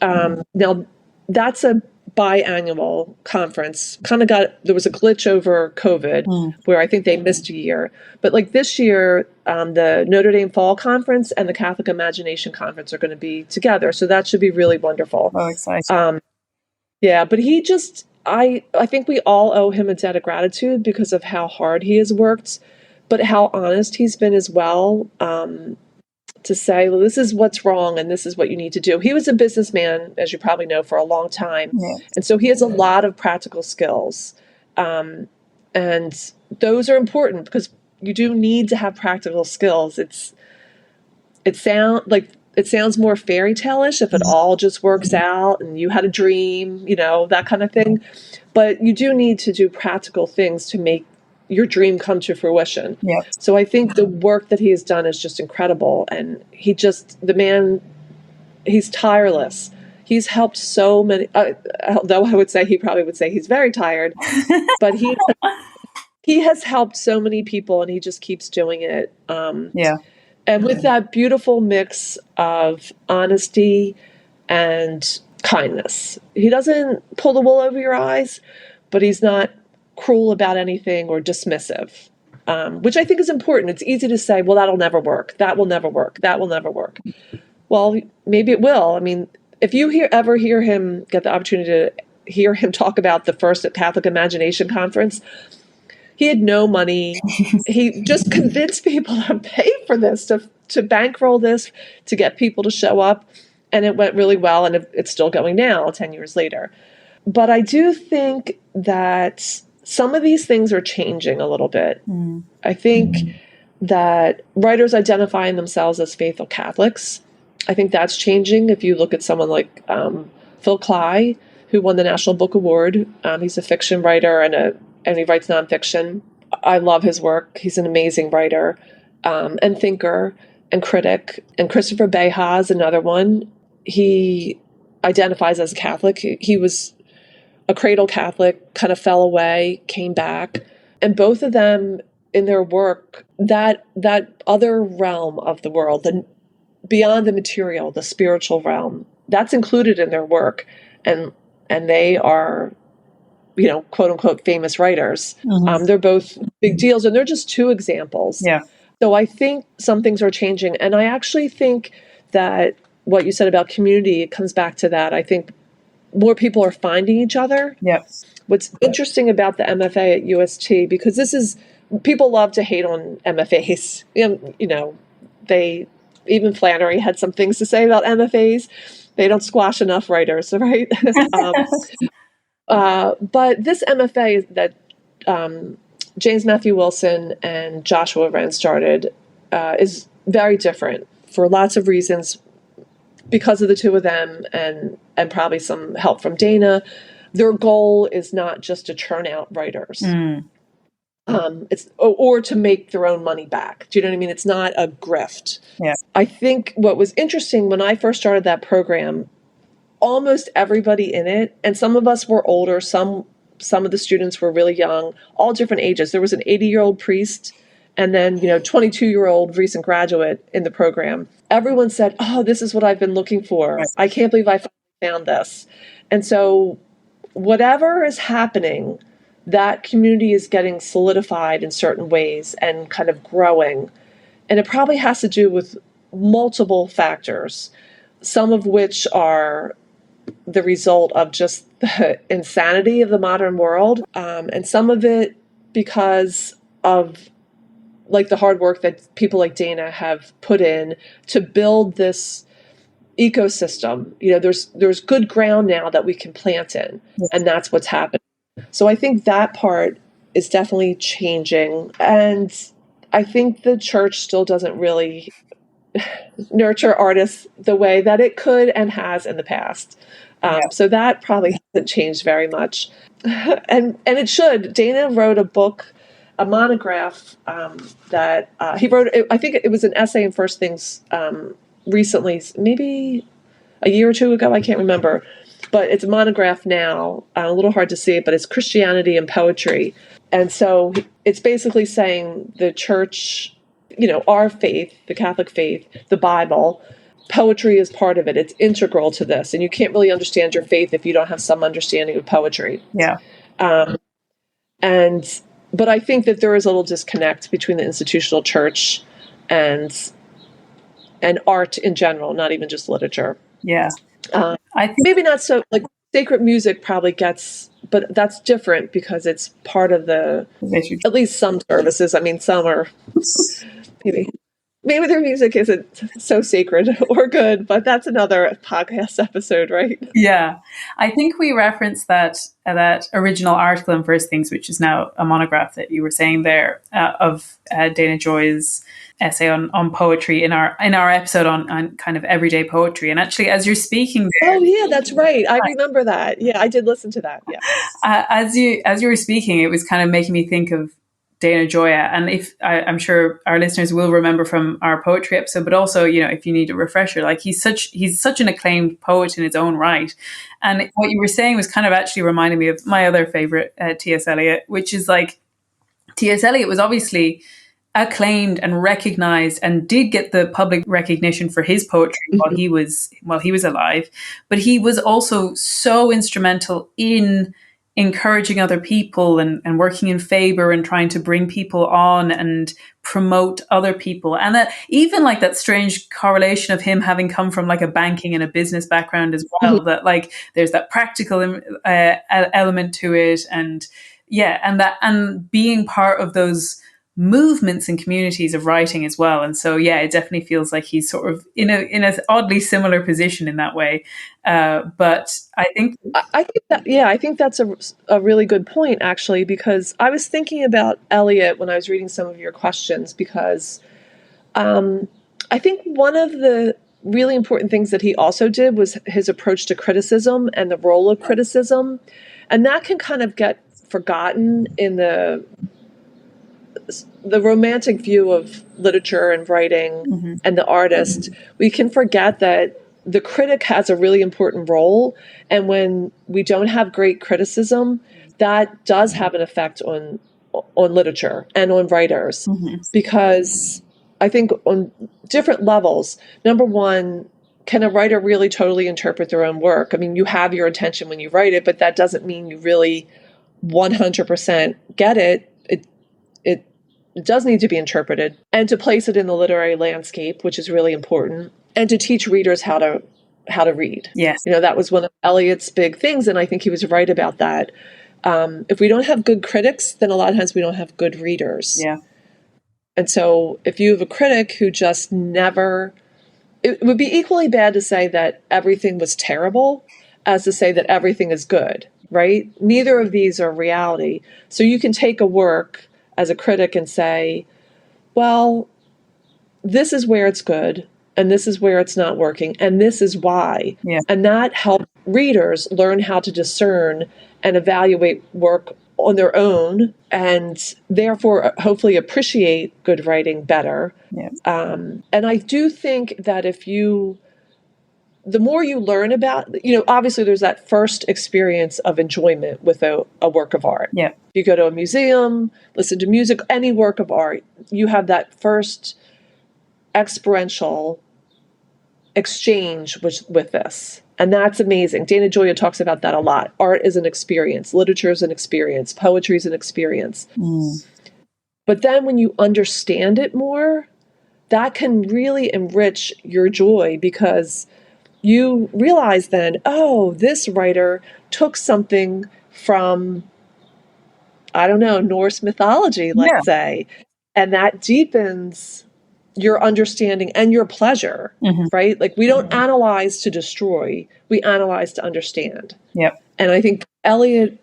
Now, that's a biannual conference. There was a glitch over COVID where I think they missed a year. But like this year, the Notre Dame Fall Conference and the Catholic Imagination Conference are going to be together. So that should be really wonderful. Oh, exciting. Yeah, but I think we all owe him a debt of gratitude because of how hard he has worked, but how honest he's been as well, to say, well, this is what's wrong and this is what you need to do. He was a businessman, as you probably know, for a long time. Yes. And so he has a lot of practical skills. And those are important because you do need to have practical skills. It sounds more fairy tale-ish if it all just works out and you had a dream, you know, that kind of thing. But you do need to do practical things to make your dream come to fruition. Yep. So I think the work that he has done is just incredible. And the man, he's tireless. He's helped so many, although I would say he probably would say he's very tired, but he has helped so many people and he just keeps doing it. Yeah. And with that beautiful mix of honesty and kindness. He doesn't pull the wool over your eyes, but he's not cruel about anything or dismissive, which I think is important. It's easy to say, well, that'll never work. That will never work. That will never work. Well, maybe it will. I mean, if you ever hear him, get the opportunity to hear him talk about the first Catholic Imagination Conference, he had no money. He just convinced people to pay for this, to bankroll this, to get people to show up. And it went really well. And it's still going now, 10 years later. But I do think that some of these things are changing a little bit. I think that writers identifying themselves as faithful Catholics, I think that's changing. If you look at someone like Phil Cly, who won the National Book Award, he's a fiction writer and he writes nonfiction. I love his work. He's an amazing writer and thinker and critic. And Christopher Beha is another one. He identifies as a Catholic. He was a cradle Catholic, kind of fell away, came back. And both of them in their work, that other realm of the world, beyond the material, the spiritual realm, that's included in their work. And they are, you know, quote unquote, famous writers. They're both big deals, and they're just two examples. Yeah. So I think some things are changing. And I actually think that what you said about community, it comes back to that. I think more people are finding each other. Yeah. What's interesting about the MFA at UST, because people love to hate on MFAs. You know, even Flannery had some things to say about MFAs. They don't squash enough writers, right? But this MFA that James Matthew Wilson and Joshua Wren started is very different for lots of reasons, because of the two of them and probably some help from Dana. Their goal is not just to churn out writers. It's or to make their own money back. Do you know what I mean? It's not a grift. Yeah. I think what was interesting when I first started that program, almost everybody in it, and some of us were older, some of the students were really young, all different ages. There was an 80-year-old priest and then, 22-year-old recent graduate in the program. Everyone said, "Oh, this is what I've been looking for. Right. I can't believe I finally found this." And so whatever is happening, that community is getting solidified in certain ways and kind of growing. And it probably has to do with multiple factors, some of which are the result of just the insanity of the modern world, and some of it because of like the hard work that people like Dana have put in to build this ecosystem. There's good ground now that we can plant in, and that's what's happening. So I think that part is definitely changing, and I think the church still doesn't really nurture artists the way that it could and has in the past. So that probably hasn't changed very much, and it should. Dana wrote a book, a monograph that he wrote. I think it was an essay in First Things recently, maybe a year or two ago. I can't remember, but it's a monograph now. A little hard to see it, but it's Christianity and Poetry, and so it's basically saying the church, our faith, the Catholic faith, the Bible. Poetry is part of it. It's integral to this. And you can't really understand your faith if you don't have some understanding of poetry. Yeah. But I think that there is a little disconnect between the institutional church and art in general, not even just literature. Yeah. I think maybe not so, like sacred music probably gets, but that's different because it's part of the, at least some services. I mean, some are maybe their music isn't so sacred or good, but that's another podcast episode, right? Yeah. I think we referenced that original article in First Things, which is now a monograph that you were saying there, of Dana Gioia's essay on poetry in our episode on kind of everyday poetry. And actually, as you're speaking there, oh yeah, that's right. I remember that. Yeah, I did listen to that. Yeah. As you were speaking, it was kind of making me think of Dana Gioia, and I'm sure our listeners will remember from our poetry episode, but also, if you need a refresher, like he's such an acclaimed poet in his own right. And what you were saying was kind of actually reminding me of my other favorite, T.S. Eliot, which is like T.S. Eliot was obviously acclaimed and recognized and did get the public recognition for his poetry while he was alive, but he was also so instrumental in encouraging other people and working in favor and trying to bring people on and promote other people. And that even like that strange correlation of him having come from like a banking and a business background as well, that like there's that practical element to it, and being part of those movements and communities of writing as well. And so, it definitely feels like he's sort of in a oddly similar position in that way. But I think that's a really good point, actually, because I was thinking about Eliot when I was reading some of your questions, because I think one of the really important things that he also did was his approach to criticism and the role of criticism. And that can kind of get forgotten in the romantic view of literature and writing and the artist. We can forget that the critic has a really important role. And when we don't have great criticism, that does have an effect on literature and on writers. Because I think on different levels, number one, can a writer really totally interpret their own work? I mean, you have your intention when you write it, but that doesn't mean you really 100% get it. It does need to be interpreted, and to place it in the literary landscape, which is really important, and to teach readers how to read. Yes. That was one of Eliot's big things, and I think he was right about that. If we don't have good critics, then a lot of times we don't have good readers. Yeah. And so if you have a critic who just never... It would be equally bad to say that everything was terrible as to say that everything is good, right? Neither of these are reality. So you can take a work as a critic and say, well, this is where it's good, and this is where it's not working, and this is why. Yeah. And that helps readers learn how to discern and evaluate work on their own, and therefore hopefully appreciate good writing better. Yeah. And I do think that the more you learn about, obviously there's that first experience of enjoyment with a work of art. Yeah. You go to a museum, listen to music, any work of art, you have that first experiential exchange with this. And that's amazing. Dana Gioia talks about that a lot. Art is an experience. Literature is an experience. Poetry is an experience. But then when you understand it more, that can really enrich your joy, because you realize then, oh, this writer took something from, I don't know, Norse mythology, let's say, and that deepens your understanding and your pleasure, right? Like, we don't analyze to destroy, we analyze to understand. Yep. And I think Eliot,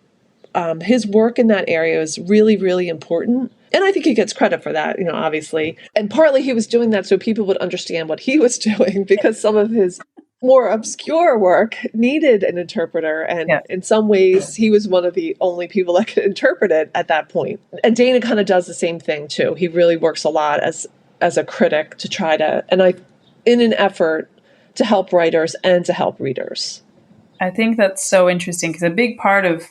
his work in that area is really, really important. And I think he gets credit for that, obviously. And partly he was doing that so people would understand what he was doing, because some of his more obscure work needed an interpreter. And in some ways, he was one of the only people that could interpret it at that point. And Dana kind of does the same thing, too. He really works a lot as a critic to try to, in an effort to help writers and to help readers. I think that's so interesting, because a big part of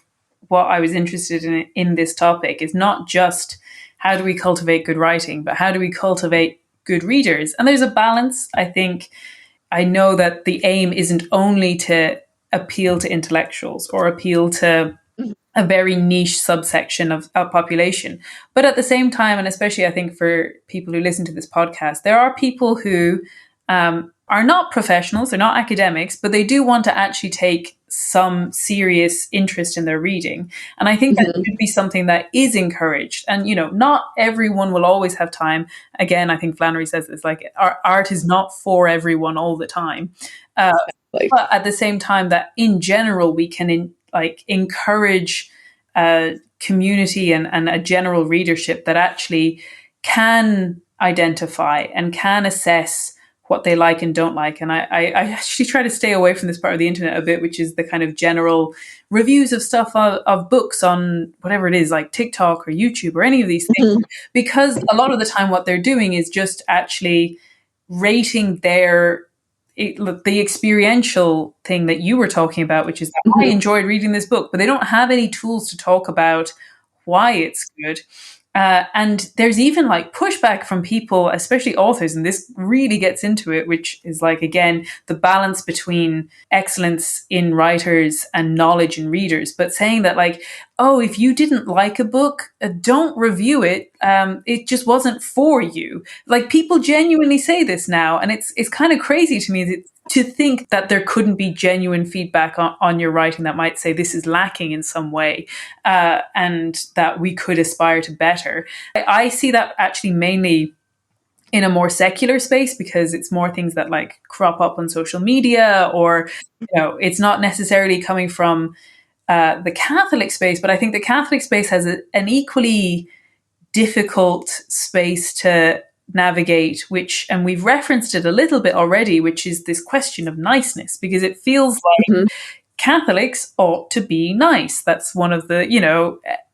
what I was interested in this topic is not just how do we cultivate good writing, but how do we cultivate good readers? And there's a balance. I know that the aim isn't only to appeal to intellectuals or appeal to a very niche subsection of population. But at the same time, and especially I think for people who listen to this podcast, there are people who are not professionals, they're not academics, but they do want to actually take some serious interest in their reading. And I think that should be something that is encouraged. And, not everyone will always have time. Again, I think Flannery says it's like art is not for everyone all the time. But at the same time, that in general, we can encourage community and a general readership that actually can identify and can assess what they like and don't like. And I actually try to stay away from this part of the internet a bit, which is the kind of general reviews of stuff of books on whatever it is, like TikTok or YouTube or any of these things, because a lot of the time what they're doing is just actually rating the experiential thing that you were talking about, which is that I enjoyed reading this book, but they don't have any tools to talk about why it's good. And there's even pushback from people, especially authors, and this really gets into it, which is again, the balance between excellence in writers and knowledge in readers, but saying that oh, if you didn't like a book, don't review it. It just wasn't for you. People genuinely say this now, and it's kind of crazy to me to think that there couldn't be genuine feedback on your writing that might say this is lacking in some way, and that we could aspire to better. I see that actually mainly in a more secular space, because it's more things that crop up on social media, or it's not necessarily coming from the Catholic space. But I think the Catholic space has an equally difficult space to navigate, and we've referenced it a little bit already, which is this question of niceness, because it feels like Catholics ought to be nice. That's one of the,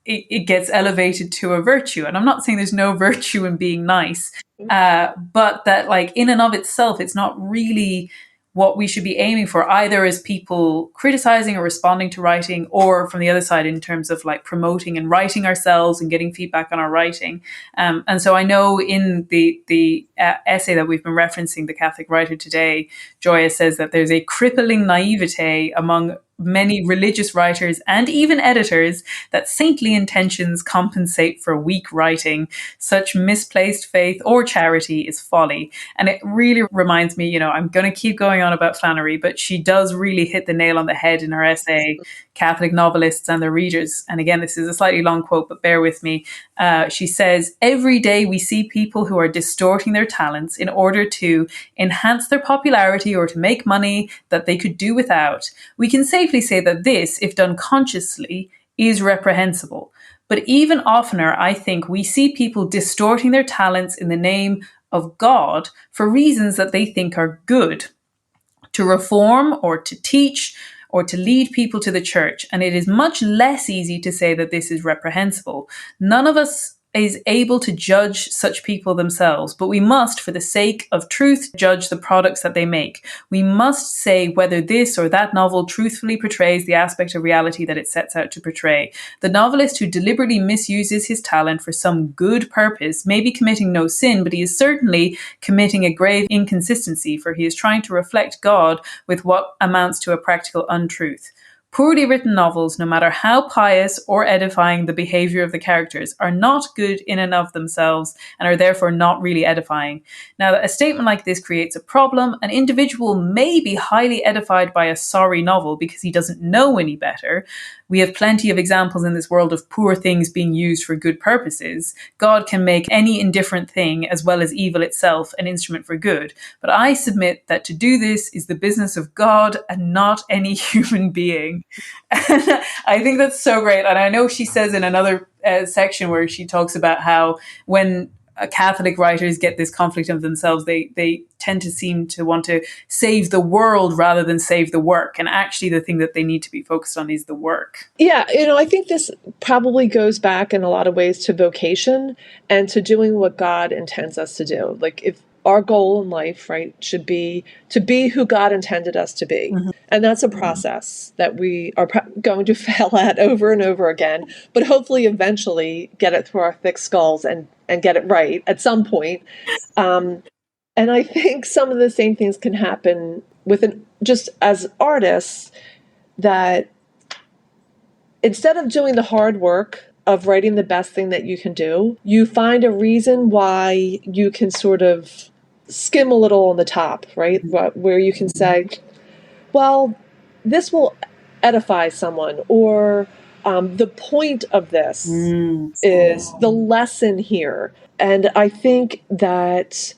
it gets elevated to a virtue. And I'm not saying there's no virtue in being nice, but that in and of itself, it's not really what we should be aiming for, either as people criticizing or responding to writing, or from the other side in terms of promoting and writing ourselves and getting feedback on our writing. And so I know in the essay that we've been referencing, The Catholic Writer Today, Gioia says that there's a crippling naivete among many religious writers and even editors that saintly intentions compensate for weak writing. Such misplaced faith or charity is folly. And it really reminds me, I'm going to keep going on about Flannery, but she does really hit the nail on the head in her essay, Catholic Novelists and Their Readers. And again, this is a slightly long quote, but bear with me. She says, "Every day we see people who are distorting their talents in order to enhance their popularity or to make money that they could do without. We can safely say that this, if done consciously, is reprehensible. But even oftener, I think we see people distorting their talents in the name of God for reasons that they think are good, to reform or to teach or to lead people to the church. And it is much less easy to say that this is reprehensible. None of us is able to judge such people themselves, but we must, for the sake of truth, judge the products that they make. We must say whether this or that novel truthfully portrays the aspect of reality that it sets out to portray. The novelist who deliberately misuses his talent for some good purpose may be committing no sin, but he is certainly committing a grave inconsistency, for he is trying to reflect God with what amounts to a practical untruth. Poorly written novels, no matter how pious or edifying the behavior of the characters, are not good in and of themselves and are therefore not really edifying. Now, a statement like this creates a problem. An individual may be highly edified by a sorry novel because he doesn't know any better. We have plenty of examples in this world of poor things being used for good purposes. God can make any indifferent thing, as well as evil itself, an instrument for good. But I submit that to do this is the business of God and not any human being. And I think that's so great. And I know she says in another section where she talks about how when Catholic writers get this conflict of themselves, they tend to seem to want to save the world rather than save the work. And actually the thing that they need to be focused on is the work. Yeah, I think this probably goes back in a lot of ways to vocation and to doing what God intends us to do. Like, if our goal in life, right, should be to be who God intended us to be. Mm-hmm. And that's a process that we are going to fail at over and over again, but hopefully eventually get it through our thick skulls and get it right at some point. And I think some of the same things can happen just as artists, that instead of doing the hard work of writing the best thing that you can do, you find a reason why you can sort of skim a little on the top, right? Where you can say, well, this will edify someone, or the point of this is the lesson here. And I think that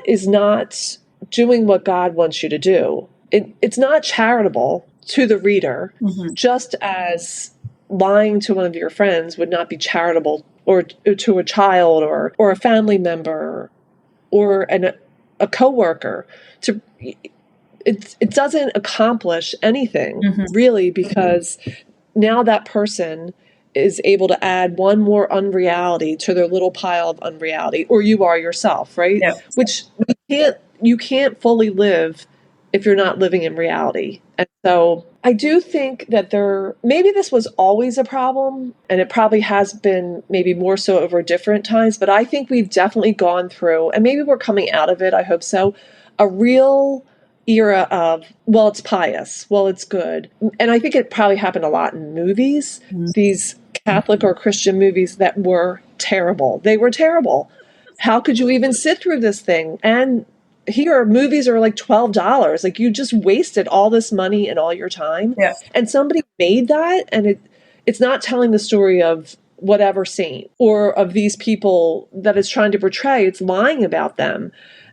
is not doing what God wants you to do. It's not charitable to the reader, just as lying to one of your friends would not be charitable, or to a child or a family member or a coworker. It doesn't accomplish anything, really, because now that person is able to add one more unreality to their little pile of unreality, or you are yourself, right? Yeah. Which you can't fully live if you're not living in reality. And so I do think that maybe this was always a problem, and it probably has been maybe more so over different times, but I think we've definitely gone through, and maybe we're coming out of it, I hope so, a real era of, well, it's pious, well, it's good. And I think it probably happened a lot in movies, these Catholic or Christian movies that were terrible. They were terrible. How could you even sit through this thing? And here, movies are like $12. Like, you just wasted all this money and all your time. Yeah. And somebody made that, and it's not telling the story of whatever saint or of these people that it's trying to portray. It's lying about them.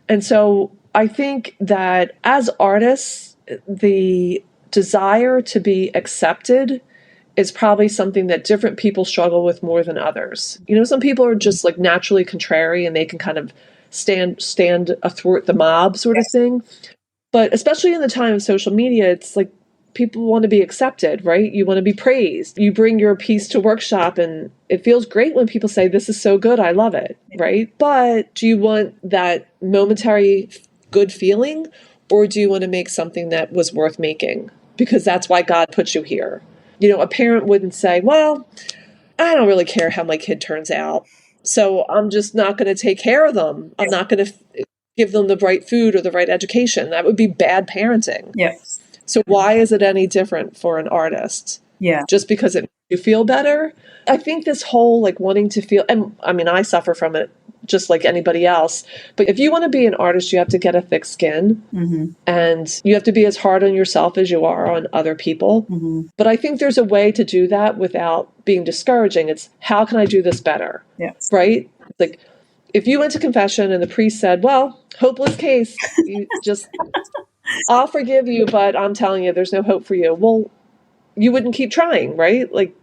And so I think that as artists, the desire to be accepted is probably something that different people struggle with more than others. Some people are just like naturally contrary, and they can kind of stand athwart the mob sort of thing. But especially in the time of social media, it's like people want to be accepted, right? You want to be praised. You bring your piece to workshop, and it feels great when people say, this is so good, I love it, right? But do you want that momentary good feeling, or do you want to make something that was worth making? Because that's why God put you here. A parent wouldn't say, well, I don't really care how my kid turns out, so I'm just not going to take care of them. I'm not going to give them the right food or the right education. That would be bad parenting. Yeah. So why is it any different for an artist? Yeah. Just because it makes you feel better? I think this whole like wanting to feel, and I mean, I suffer from it just like anybody else. But if you want to be an artist, you have to get a thick skin, and you have to be as hard on yourself as you are on other people. But I think there's a way to do that without being discouraging. It's, how can I do this better? Yes. Right? Like, if you went to confession and the priest said, well, hopeless case, you just, I'll forgive you, but I'm telling you, there's no hope for you. Well, you wouldn't keep trying, right? Like,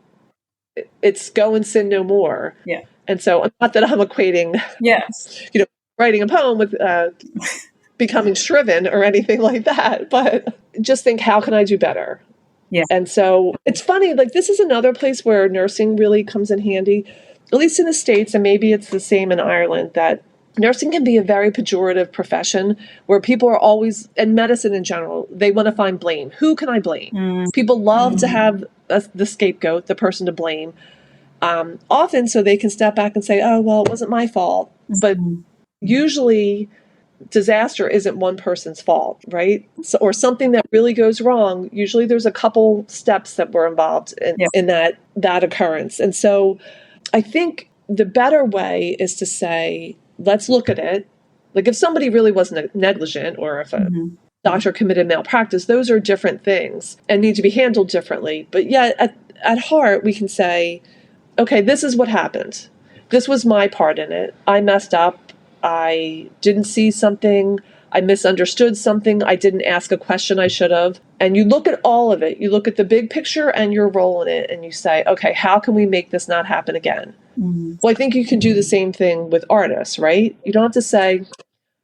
it's go and sin no more. Yeah. And so, not that I'm equating, writing a poem with becoming shriven or anything like that, but just think, how can I do better? Yeah. And so it's funny, like this is another place where nursing really comes in handy, at least in the States, and maybe it's the same in Ireland, that nursing can be a very pejorative profession where people are always, and medicine in general, they want to find blame. Who can I blame? People love to have the scapegoat, the person to blame, often so they can step back and say, oh, well, it wasn't my fault. But usually disaster isn't one person's fault, right? So, or something that really goes wrong. Usually there's a couple steps that were involved in that occurrence. And so I think the better way is to say, let's look at it. Like if somebody really wasn't negligent or if a doctor committed malpractice, those are different things and need to be handled differently. But yet at heart, we can say, okay, this is what happened. This was my part in it. I messed up. I didn't see something. I misunderstood something. I didn't ask a question I should have. And you look at all of it. You look at the big picture and your role in it. And you say, okay, how can we make this not happen again? Well, I think you can do the same thing with artists, right? You don't have to say,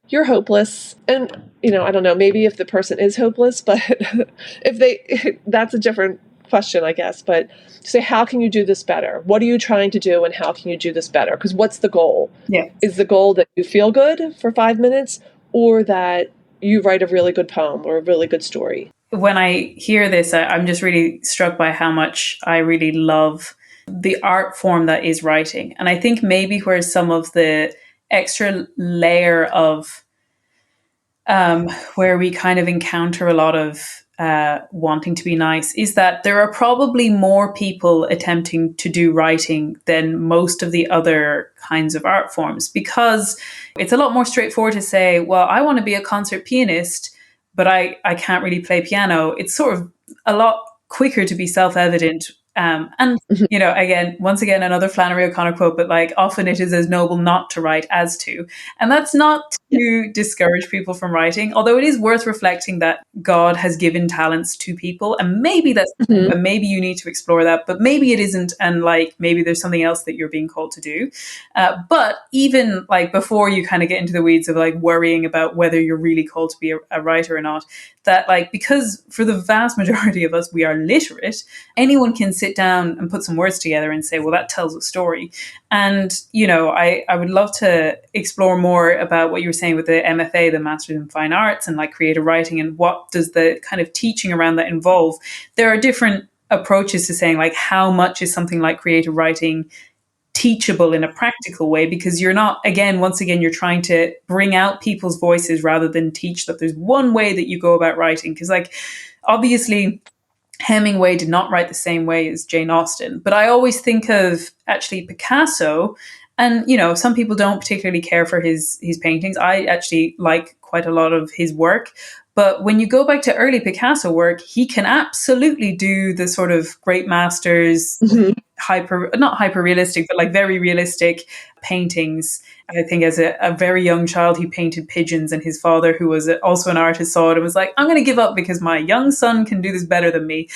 you're hopeless. And, I don't know, maybe if the person is hopeless, but that's a different question, I guess. But say, how can you do this better? What are you trying to do and how can you do this better? Because what's the goal? Yeah. Is the goal that you feel good for 5 minutes or that you write a really good poem or a really good story? When I hear this, I'm just really struck by how much I really love the art form that is writing. And I think maybe where some of the extra layer of where we kind of encounter a lot of wanting to be nice is that there are probably more people attempting to do writing than most of the other kinds of art forms, because it's a lot more straightforward to say, well, I want to be a concert pianist, but I can't really play piano. It's sort of a lot quicker to be self-evident. Again, once again, another Flannery O'Connor quote, but like often it is as noble not to write as to. And that's not to discourage people from writing, although it is worth reflecting that God has given talents to people. And maybe that's, and maybe you need to explore that, but maybe it isn't. And like, maybe there's something else that you're being called to do. But even like before you kind of get into the weeds of like worrying about whether you're really called to be a writer or not, that like, because for the vast majority of us, we are literate, anyone can sit down and put some words together and say, well, that tells a story. And, I would love to explore more about what you were saying with the MFA, the Master's in Fine Arts, and like creative writing, and what does the kind of teaching around that involve. There are different approaches to saying like how much is something like creative writing teachable in a practical way, because you're not, once again, you're trying to bring out people's voices rather than teach that there's one way that you go about writing. Because like, obviously, Hemingway did not write the same way as Jane Austen, but I always think of actually Picasso, and some people don't particularly care for his paintings. I actually like quite a lot of his work, but when you go back to early Picasso work, he can absolutely do the sort of great masters, not hyper realistic, but like very realistic paintings. I think as a very young child, he painted pigeons, and his father, who was also an artist, saw it and was like, I'm going to give up because my young son can do this better than me.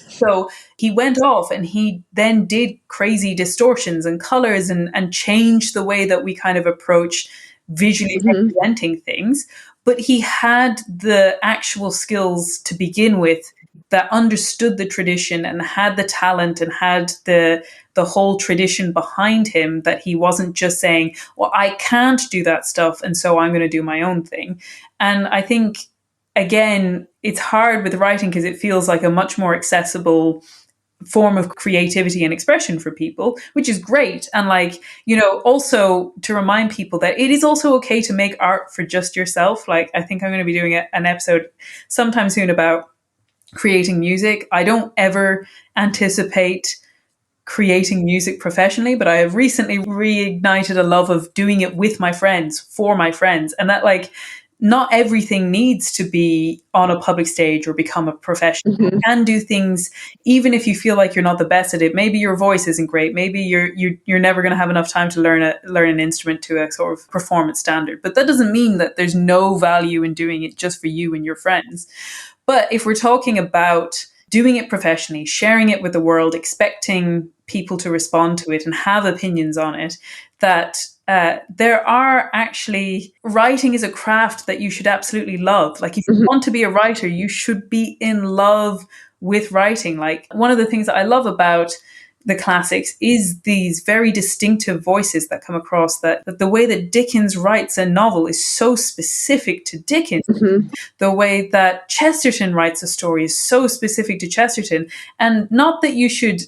So he went off and he then did crazy distortions and colors and changed the way that we kind of approach visually representing things. But he had the actual skills to begin with, that understood the tradition and had the talent and had the whole tradition behind him, that he wasn't just saying, well, I can't do that stuff, and so I'm going to do my own thing. And I think, again, it's hard with writing because it feels like a much more accessible form of creativity and expression for people, which is great. And like, also to remind people that it is also okay to make art for just yourself. Like, I think I'm going to be doing an episode sometime soon about creating music. I don't ever anticipate creating music professionally, but I have recently reignited a love of doing it with my friends, for my friends. And that like, not everything needs to be on a public stage or become a profession. You can do things even if you feel like you're not the best at it. Maybe your voice isn't great. Maybe you're never going to have enough time to learn an instrument to a sort of performance standard. But that doesn't mean that there's no value in doing it just for you and your friends. But if we're talking about doing it professionally, sharing it with the world, expecting people to respond to it and have opinions on it, that there are actually, writing is a craft that you should absolutely love. Like if you want to be a writer, you should be in love with writing. Like one of the things that I love about the classics is these very distinctive voices that come across, that the way that Dickens writes a novel is so specific to Dickens. The way that Chesterton writes a story is so specific to Chesterton. And not that you should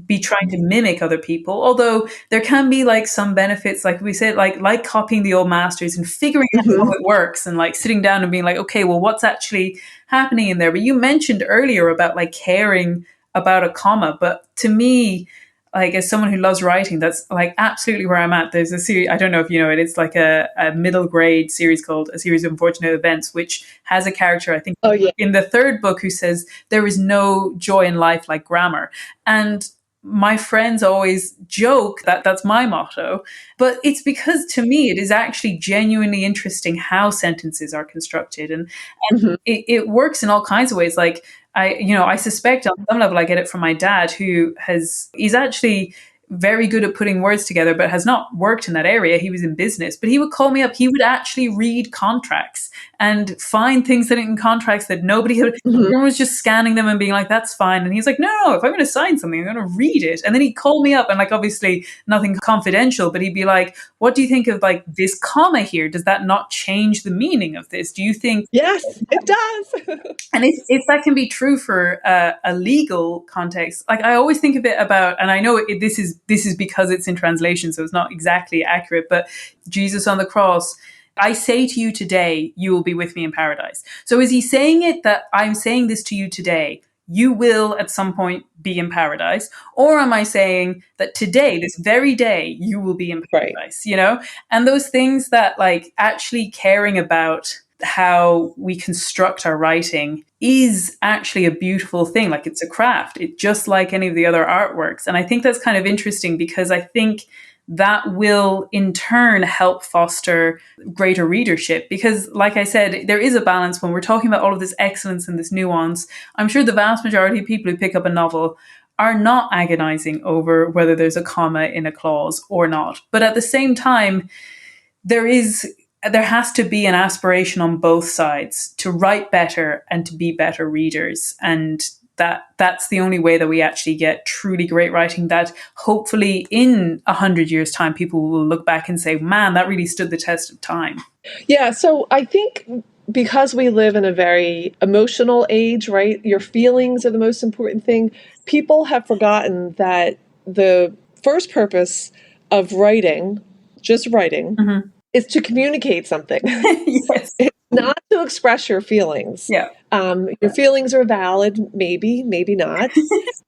be trying to mimic other people, although there can be like some benefits, like we said, like copying the old masters and figuring out how it works, and like sitting down and being like, okay, well, what's actually happening in there? But you mentioned earlier about like caring about a comma, but to me, like as someone who loves writing, that's like absolutely where I'm at. There's a series, I don't know if you know it, it's like a middle grade series called A Series of Unfortunate Events, which has a character, I think, in the third book, who says there is no joy in life like grammar. And my friends always joke that that's my motto, but it's because to me it is actually genuinely interesting how sentences are constructed, and it works in all kinds of ways. Like I suspect on some level I get it from my dad, he's actually very good at putting words together, but has not worked in that area. He was in business, but he would call me up. He would actually read contracts and find things in contracts that nobody had. Everyone was just scanning them and being like, that's fine. And he's like, no, if I'm going to sign something, I'm going to read it. And then he'd call me up and like, obviously nothing confidential, but he'd be like, what do you think of like this comma here? Does that not change the meaning of this? Do you think? Yes, it does. And if that can be true for a legal context, like I always think a bit about, and I know this is because it's in translation, so it's not exactly accurate, but Jesus on the cross, I say to you today, you will be with me in paradise. So is he saying it that I'm saying this to you today, you will at some point be in paradise? Or am I saying that today, this very day, you will be in paradise, you know? And those things that like actually caring about how we construct our writing is actually a beautiful thing. Like it's a craft. It's just like any of the other artworks. And I think that's kind of interesting, because I think that will in turn help foster greater readership. Because like I said, there is a balance when we're talking about all of this excellence and this nuance. I'm sure the vast majority of people who pick up a novel are not agonizing over whether there's a comma in a clause or not. But at the same time, there has to be an aspiration on both sides to write better and to be better readers. And that's the only way that we actually get truly great writing, that hopefully in 100 years' time, people will look back and say, man, that really stood the test of time. Yeah, so I think because we live in a very emotional age, right? Your feelings are the most important thing. People have forgotten that the first purpose of writing, just writing, is to communicate something. Yes. It's not to express your feelings. Yeah. Your feelings are valid, maybe not.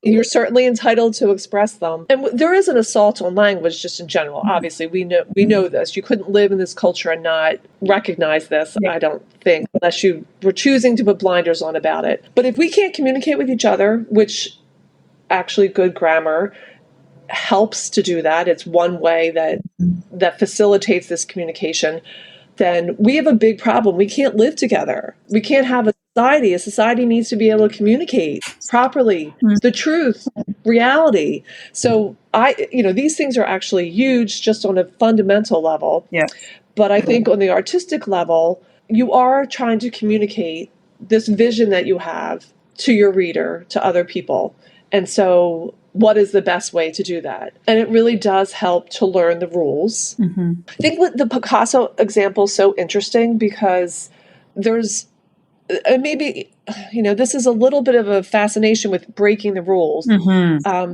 You're certainly entitled to express them. And there is an assault on language just in general. Obviously, we know this. You couldn't live in this culture and not recognize this, I don't think, unless you were choosing to put blinders on about it. But if we can't communicate with each other, which actually good grammar helps to do that, it's one way that facilitates this communication, then we have a big problem. We can't live together. We can't have a society. A society needs to be able to communicate properly, the truth, reality. So these things are actually huge just on a fundamental level. Yeah. But I think on the artistic level, you are trying to communicate this vision that you have to your reader, to other people. And so what is the best way to do that? And it really does help to learn the rules. I think what the Picasso example is so interesting, because there's maybe, this is a little bit of a fascination with breaking the rules.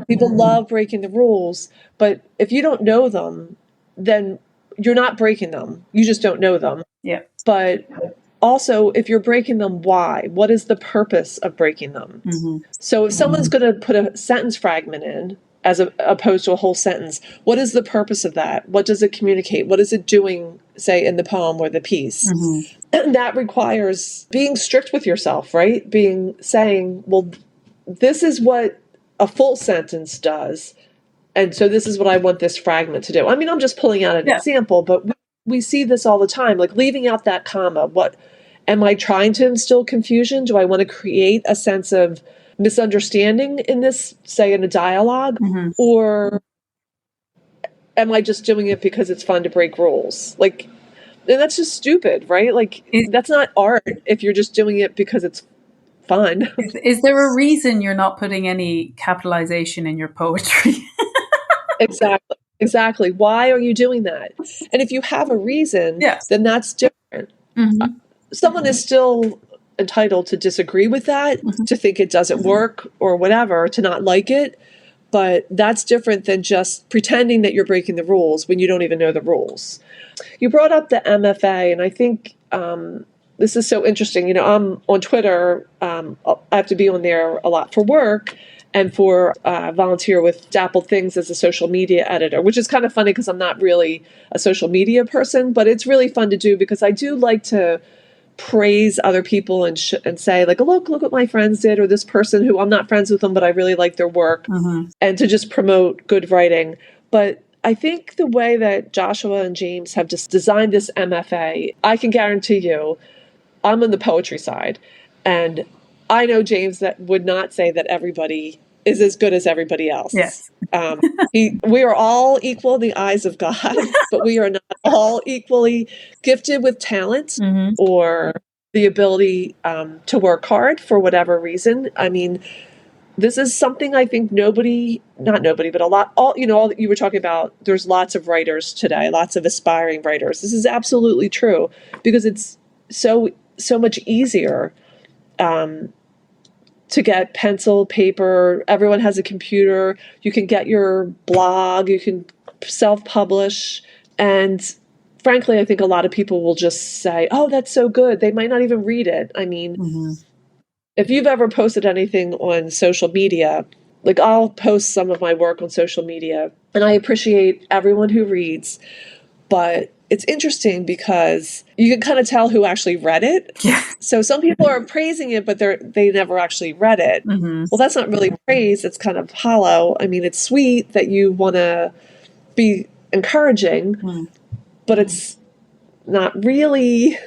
People love breaking the rules, but if you don't know them, then you're not breaking them. You just don't know them. Yeah. But also, if you're breaking them, why? What is the purpose of breaking them? So if someone's going to put a sentence fragment in, as opposed to a whole sentence, what is the purpose of that? What does it communicate? What is it doing, say, in the poem or the piece? And that requires being strict with yourself, right? Saying, well, this is what a full sentence does, and so this is what I want this fragment to do. I mean, I'm just pulling out an example, but we see this all the time, like leaving out that comma. Am I trying to instill confusion? Do I want to create a sense of misunderstanding in this, say, in a dialogue? Mm-hmm. Or am I just doing it because it's fun to break rules? Like, and that's just stupid, right? Like, that's not art if you're just doing it because it's fun. Is there a reason you're not putting any capitalization in your poetry? Exactly. Why are you doing that? And if you have a reason, yes. then that's different. Mm-hmm. Someone is still entitled to disagree with that, Mm-hmm. to think it doesn't work or whatever, to not like it. But that's different than just pretending that you're breaking the rules when you don't even know the rules. You brought up the MFA, and I think this is so interesting. You know, I'm on Twitter. I have to be on there a lot for work and for volunteer with Dappled Things as a social media editor, which is kind of funny because I'm not really a social media person, but it's really fun to do because I do like to praise other people and say, like, look what my friends did, or this person who I'm not friends with them, but I really like their work, Mm-hmm. and to just promote good writing. But I think the way that Joshua and James have just designed this MFA, I can guarantee you, I'm on the poetry side, and I know James that would not say that everybody is as good as everybody else. Yes. We are all equal in the eyes of God, but we are not all equally gifted with talent mm-hmm. or the ability to work hard for whatever reason. I mean, this is something I think not nobody, but a lot, all that you were talking about, there's lots of writers today, lots of aspiring writers. This is absolutely true because it's so much easier to get pencil, paper. Everyone has a computer. You can get your blog. You can self-publish. And frankly, I think a lot of people will just say, oh, that's so good. They might not even read it. I mean, mm-hmm. if you've ever posted anything on social media, like I'll post some of my work on social media, and I appreciate everyone who reads, but it's interesting because you can kind of tell who actually read it. Yeah. So some people are praising it, but they never actually read it. Mm-hmm. Well, that's not really praise. It's kind of hollow. I mean, it's sweet that you want to be encouraging, but it's not really.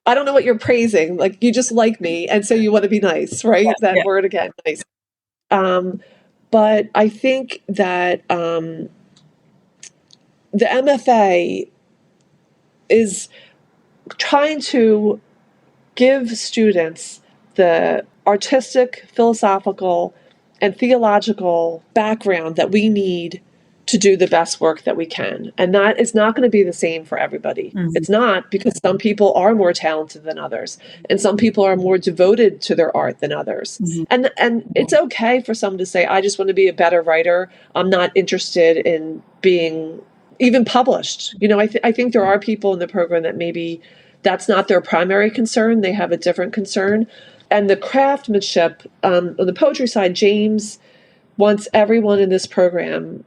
I don't know what you're praising. Like, you just like me, and so you want to be nice, right? That word again, nice. But I think that the MFA is trying to give students the artistic, philosophical, and theological background that we need to do the best work that we can. And that is not going to be the same for everybody. Mm-hmm. It's not, because some people are more talented than others, and some people are more devoted to their art than others. Mm-hmm. And it's okay for someone to say, I just want to be a better writer. I'm not interested in being even published. You know, I think there are people in the program that maybe that's not their primary concern. They have a different concern. And the craftsmanship, on the poetry side, James wants everyone in this program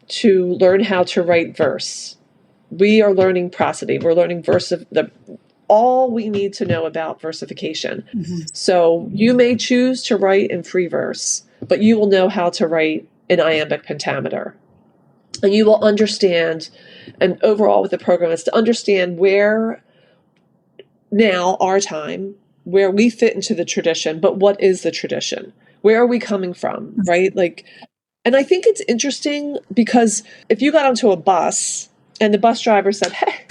to learn how to write verse. We are learning prosody. We're learning all we need to know about versification. Mm-hmm. So you may choose to write in free verse, but you will know how to write in iambic pentameter. And you will understand, and overall with the program, is to understand where now, our time, where we fit into the tradition, but what is the tradition? Where are we coming from, right? Like, and I think it's interesting because if you got onto a bus and the bus driver said, hey,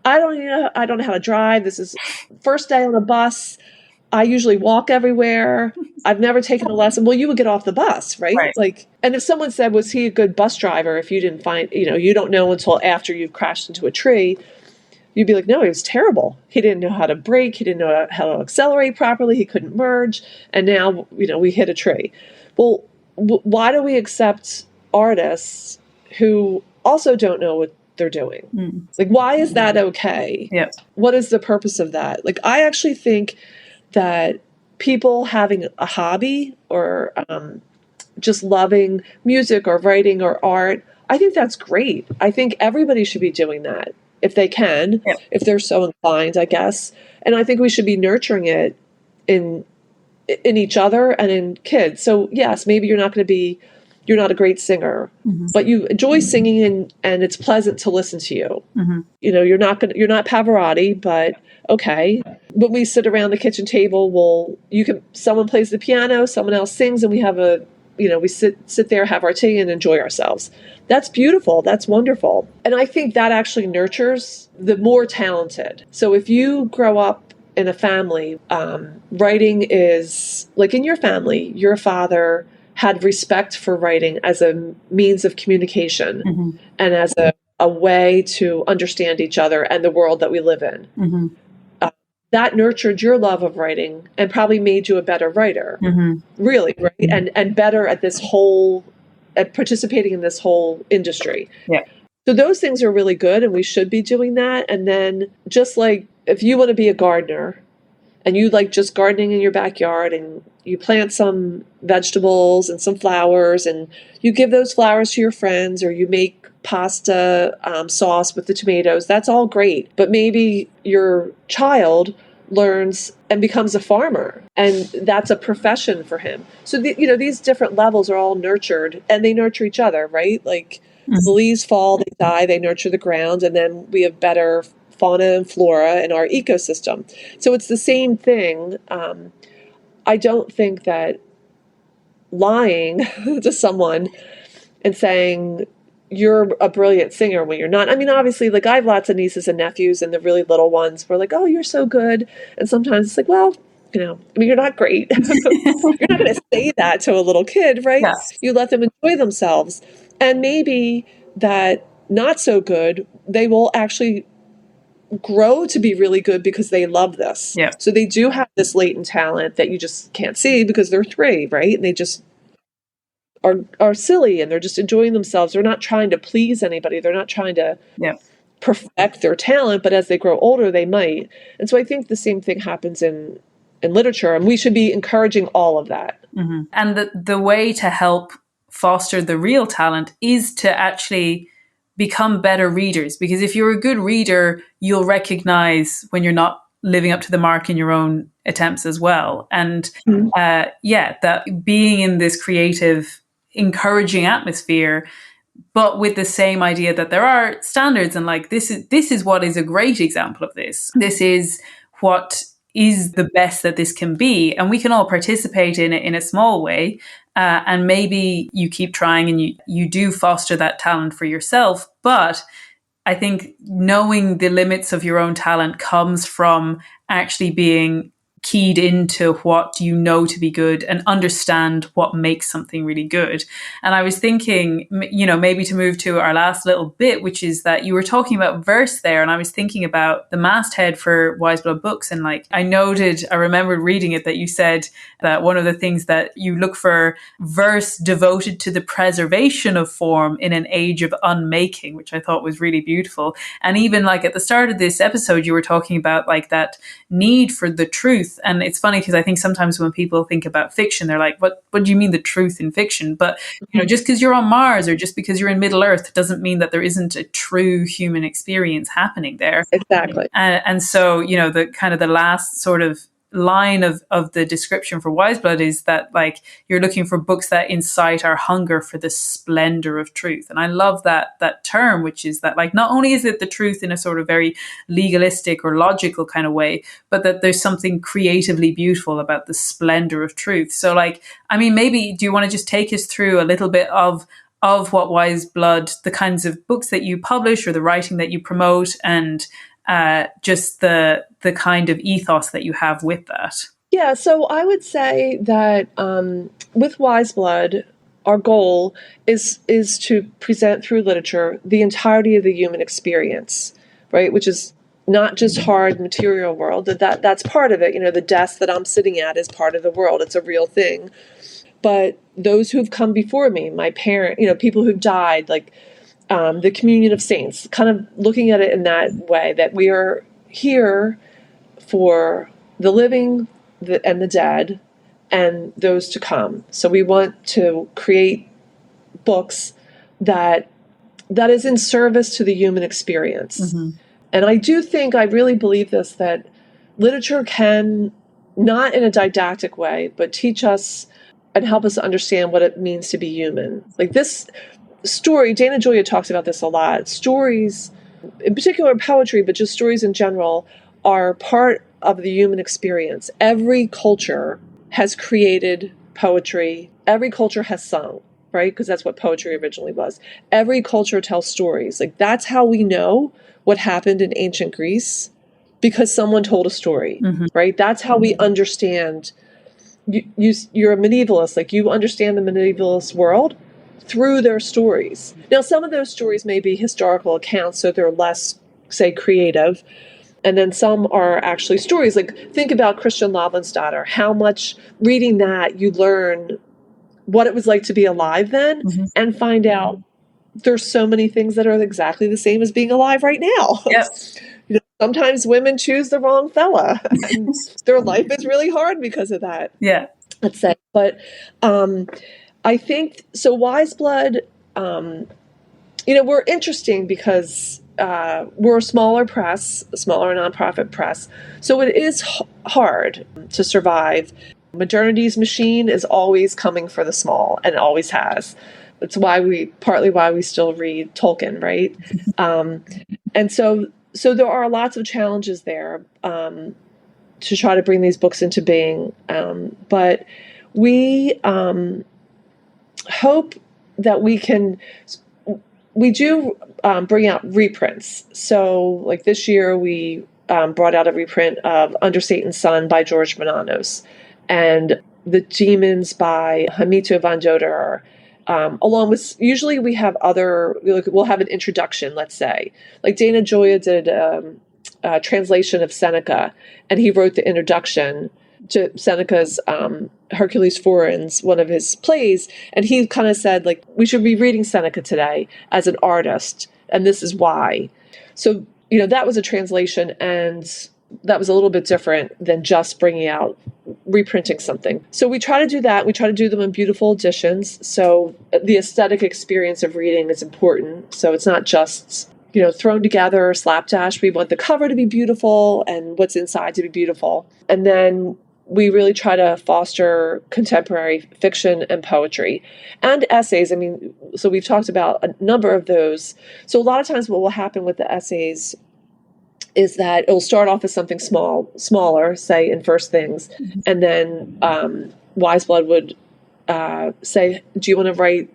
I don't know how to drive. This is first day on a bus. I usually walk everywhere. I've never taken a lesson. Well, you would get off the bus, right? Like, and if someone said, was he a good bus driver? If you didn't find, you don't know until after you've crashed into a tree, you'd be like, no, he was terrible. He didn't know how to brake. He didn't know how to accelerate properly. He couldn't merge. And now, we hit a tree. Well, why do we accept artists who also don't know what they're doing? Like, why is that okay? Yep. What is the purpose of that? Like, I actually think that people having a hobby or just loving music or writing or art, I think that's great. I think everybody should be doing that if they can, if they're so inclined, I guess. And I think we should be nurturing it in each other and in kids. So yes, maybe you're not going to be you're not a great singer, but you enjoy singing and it's pleasant to listen to you. You're not Pavarotti, but okay. When we sit around the kitchen table, someone plays the piano, someone else sings, and we have we sit there, have our tea, and enjoy ourselves. That's beautiful. That's wonderful. And I think that actually nurtures the more talented. So if you grow up in a family, writing is like in your family, your father had respect for writing as a means of communication and as a way to understand each other and the world that we live in. That nurtured your love of writing and probably made you a better writer, really, right? And better at at participating in this whole industry. Yeah. So those things are really good, and we should be doing that. And then just like if you want to be a gardener and you like just gardening in your backyard and you plant some vegetables and some flowers and you give those flowers to your friends, or you make pasta sauce with the tomatoes, that's all great. But maybe your child learns and becomes a farmer, and that's a profession for him. So these different levels are all nurtured, and they nurture each other, right? Like the leaves fall, they die, they nurture the ground, and then we have better fauna and flora in our ecosystem. So it's the same thing. I don't think that lying to someone and saying you're a brilliant singer when you're not. I mean, obviously, like I have lots of nieces and nephews, and the really little ones were like, "Oh, you're so good." And sometimes it's like, well, I mean, you're not great. You're not going to say that to a little kid, right? Yes. You let them enjoy themselves. And maybe that not so good, they will actually grow to be really good because they love this. Yeah. So they do have this latent talent that you just can't see because they're 3, right? And they just are silly, and they're just enjoying themselves. They're not trying to please anybody. They're not trying to perfect their talent, but as they grow older, they might. And so I think the same thing happens in literature, and we should be encouraging all of that. And the way to help foster the real talent is to actually become better readers, because if you're a good reader, you'll recognize when you're not living up to the mark in your own attempts as well. And that being in this creative, encouraging atmosphere, but with the same idea that there are standards, and like this is what is a great example of this. This is what is the best that this can be, and we can all participate in it in a small way. And maybe you keep trying and you do foster that talent for yourself. But I think knowing the limits of your own talent comes from actually being keyed into what you know to be good and understand what makes something really good. And I was thinking, maybe to move to our last little bit, which is that you were talking about verse there, and I was thinking about the masthead for Wiseblood Books. And like I remembered reading it, that you said that one of the things that you look for verse devoted to the preservation of form in an age of unmaking, which I thought was really beautiful. And even like at the start of this episode, you were talking about like that need for the truth. And it's funny because I think sometimes when people think about fiction, they're like, what do you mean the truth in fiction? But, just because you're on Mars or just because you're in Middle Earth doesn't mean that there isn't a true human experience happening there. Exactly. And so, the kind of the last sort of line of the description for Wiseblood is that like you're looking for books that incite our hunger for the splendor of truth. And I love that term, which is that like not only is it the truth in a sort of very legalistic or logical kind of way, but that there's something creatively beautiful about the splendor of truth. So like, I mean, maybe do you want to just take us through a little bit of what Wiseblood, the kinds of books that you publish or the writing that you promote, and just the kind of ethos that you have with that? Yeah, so I would say that with Wiseblood, our goal is to present through literature the entirety of the human experience, right? Which is not just hard material world. That's part of it. The desk that I'm sitting at is part of the world. It's a real thing. But those who've come before me, my parent, people who've died, like the communion of saints, kind of looking at it in that way, that we are here for the living and the dead and those to come. So we want to create books that is in service to the human experience. And I really believe this, that literature can, not in a didactic way, but teach us and help us understand what it means to be human. Like this story, Dana Gioia talks about this a lot. Stories, in particular poetry, but just stories in general, are part of the human experience. Every culture has created poetry. Every culture has sung, right? Because that's what poetry originally was. Every culture tells stories. Like that's how we know what happened in ancient Greece, because someone told a story, right? That's how we understand. You're a medievalist. Like you understand the medievalist world through their stories. Now, some of those stories may be historical accounts, so they're less, say, creative. And then some are actually stories. Like think about Christian Lavransdatter. How much reading that you learn what it was like to be alive then, and find out there's so many things that are exactly the same as being alive right now. Yep. Sometimes women choose the wrong fella and their life is really hard because of that. Yeah. Let's say. But I think, so Wiseblood, we're interesting because we're a smaller press, a smaller nonprofit press. So it is hard to survive. Modernity's machine is always coming for the small, and it always has. It's partly why we still read Tolkien, right? And so there are lots of challenges there to try to bring these books into being. But we hope that we do bring out reprints. So like this year we brought out a reprint of Under Satan's Sun by George Menanos and The Demons by Hamito van Doder. Along with, usually we have we'll have an introduction, let's say. Like Dana Gioia did a translation of Seneca, and he wrote the introduction to Seneca's Hercules Forens, one of his plays, and he kind of said, like, we should be reading Seneca today as an artist, and this is why. So, that was a translation, and that was a little bit different than just reprinting something. So we try to do that. We try to do them in beautiful editions. So the aesthetic experience of reading is important. So it's not just, thrown together or slapdash. We want the cover to be beautiful and what's inside to be beautiful. And then we really try to foster contemporary fiction and poetry and essays. I mean, so we've talked about a number of those. So a lot of times what will happen with the essays is that it'll start off as something smaller, say in First Things, and then Wiseblood would say, do you want to write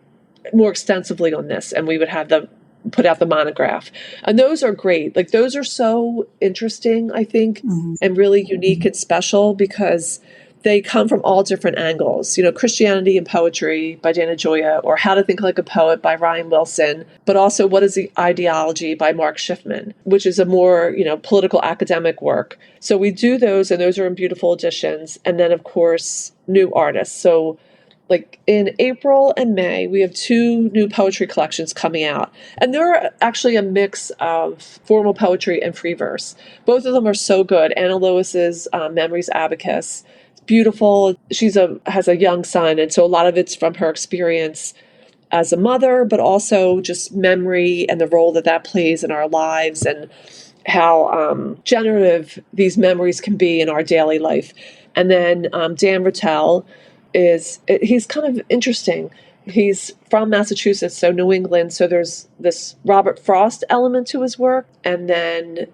more extensively on this? And we would have them put out the monograph. And those are great. Like those are so interesting, I think, and really unique and special because they come from all different angles. Christianity and Poetry by Dana Gioia, or How to Think Like a Poet by Ryan Wilson, but also What is the Ideology by Mark Schiffman, which is a more, political academic work. So we do those, and those are in beautiful editions. And then, of course, new artists. So like in April and May, we have 2 new poetry collections coming out. And they're actually a mix of formal poetry and free verse. Both of them are so good. Anna Lewis's Memories Abacus. Beautiful. Has a young son, and so a lot of it's from her experience as a mother, but also just memory and the role that plays in our lives and how generative these memories can be in our daily life. And then Dan Rattel he's kind of interesting. He's from Massachusetts, so New England. So there's this Robert Frost element to his work. And then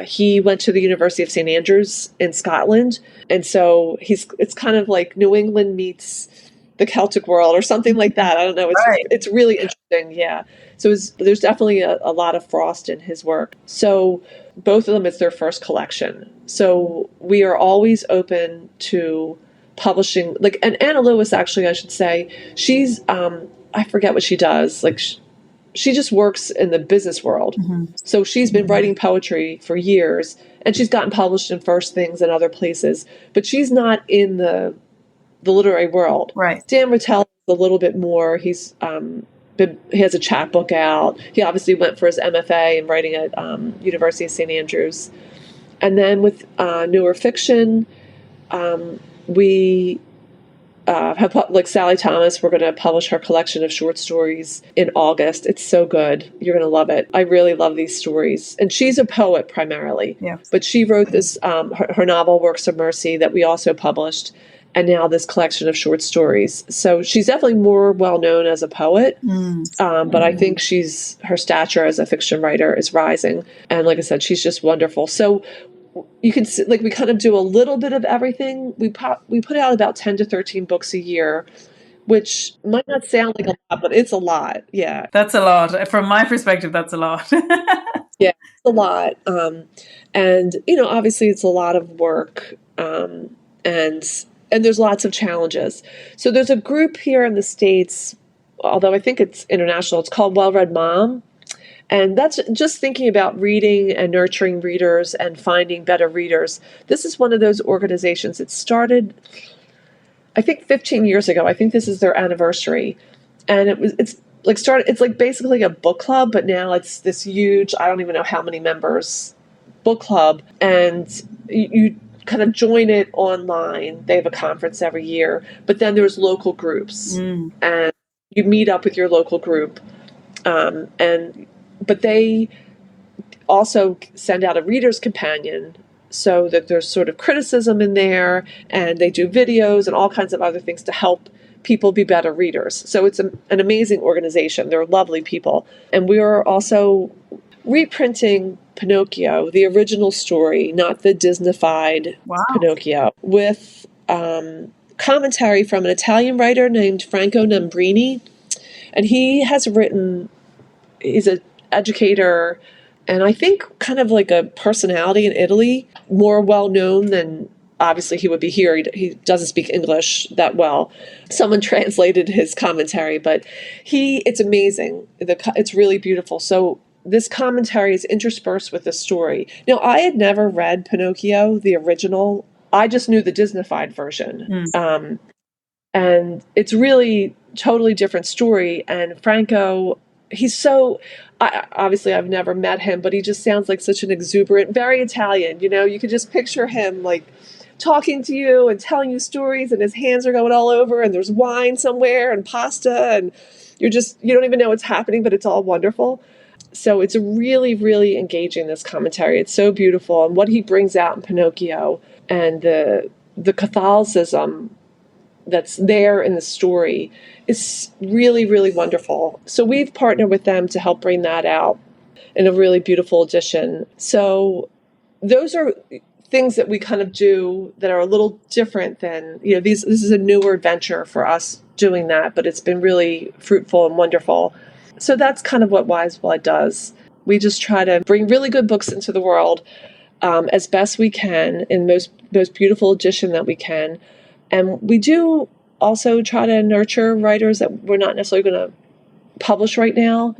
he went to the University of St. Andrews in Scotland. And so it's kind of like New England meets the Celtic world or something like that. I don't know. It's really interesting. Yeah. So there's definitely a lot of Frost in his work. So both of them, it's their first collection. So we are always open to publishing, and Anna Lewis, actually, I should say, she's, I forget what she does. Like she just works in the business world. So she's been writing poetry for years, and she's gotten published in First Things and other places, but she's not in the literary world. Right. Dan Rattel is a little bit more. He has a chapbook out. He obviously went for his MFA in writing at University of St. Andrews. And then with newer fiction, we have, like Sally Thomas, we're going to publish her collection of short stories in August. It's so good. You're going to love it. I really love these stories. And she's a poet primarily. Yeah. But she wrote this, her novel, Works of Mercy, that we also published. and now this collection of short stories. So she's definitely more well-known as a poet, but I think her stature as a fiction writer is rising. And like I said, she's just wonderful. So you can see, like, we kind of do a little bit of everything. We put out about 10 to 13 books a year, which might not sound like a lot, but it's a lot. Yeah. That's a lot. From my perspective, that's a lot. Yeah, it's a lot. And, obviously it's a lot of work. And there's lots of challenges. So there's a group here in the States, although I think it's international, it's called Well Read Mom. And that's just thinking about reading and nurturing readers and finding better readers. This is one of those organizations. It started, I think, 15 years ago. I think this is their anniversary. And it's like basically a book club, but now it's this huge, I don't even know how many members, book club. And you kind of join it online. They have a conference every year, but then there's local groups, and you meet up with your local group. But they also send out a reader's companion, so that there's sort of criticism in there, and they do videos and all kinds of other things to help people be better readers. So it's an amazing organization. They're lovely people. And we are also reprinting Pinocchio, the original story, not the Disneyfied Pinocchio, with commentary from an Italian writer named Franco Nambrini. And he has written, he's an educator, and I think kind of like a personality in Italy, more well-known than obviously he would be here. He doesn't speak English that well. Someone translated his commentary, but it's amazing. It's really beautiful. So this commentary is interspersed with the story. Now, I had never read Pinocchio, the original. I just knew the Disneyfied version. And it's really totally different story. And Franco, obviously I've never met him, but he just sounds like such an exuberant, very Italian, you could just picture him like talking to you and telling you stories, and his hands are going all over, and there's wine somewhere and pasta, and you don't even know what's happening, but it's all wonderful. So it's really, really engaging, this commentary. It's so beautiful. And what he brings out in Pinocchio, and the Catholicism that's there in the story, is really, really wonderful. So we've partnered with them to help bring that out in a really beautiful edition. So those are things that we kind of do that are a little different than, this is a newer venture for us doing that, but it's been really fruitful and wonderful. So that's kind of what Wiseblood does. We just try to bring really good books into the world as best we can, in most beautiful edition that we can. And we do also try to nurture writers that we're not necessarily going to publish right now.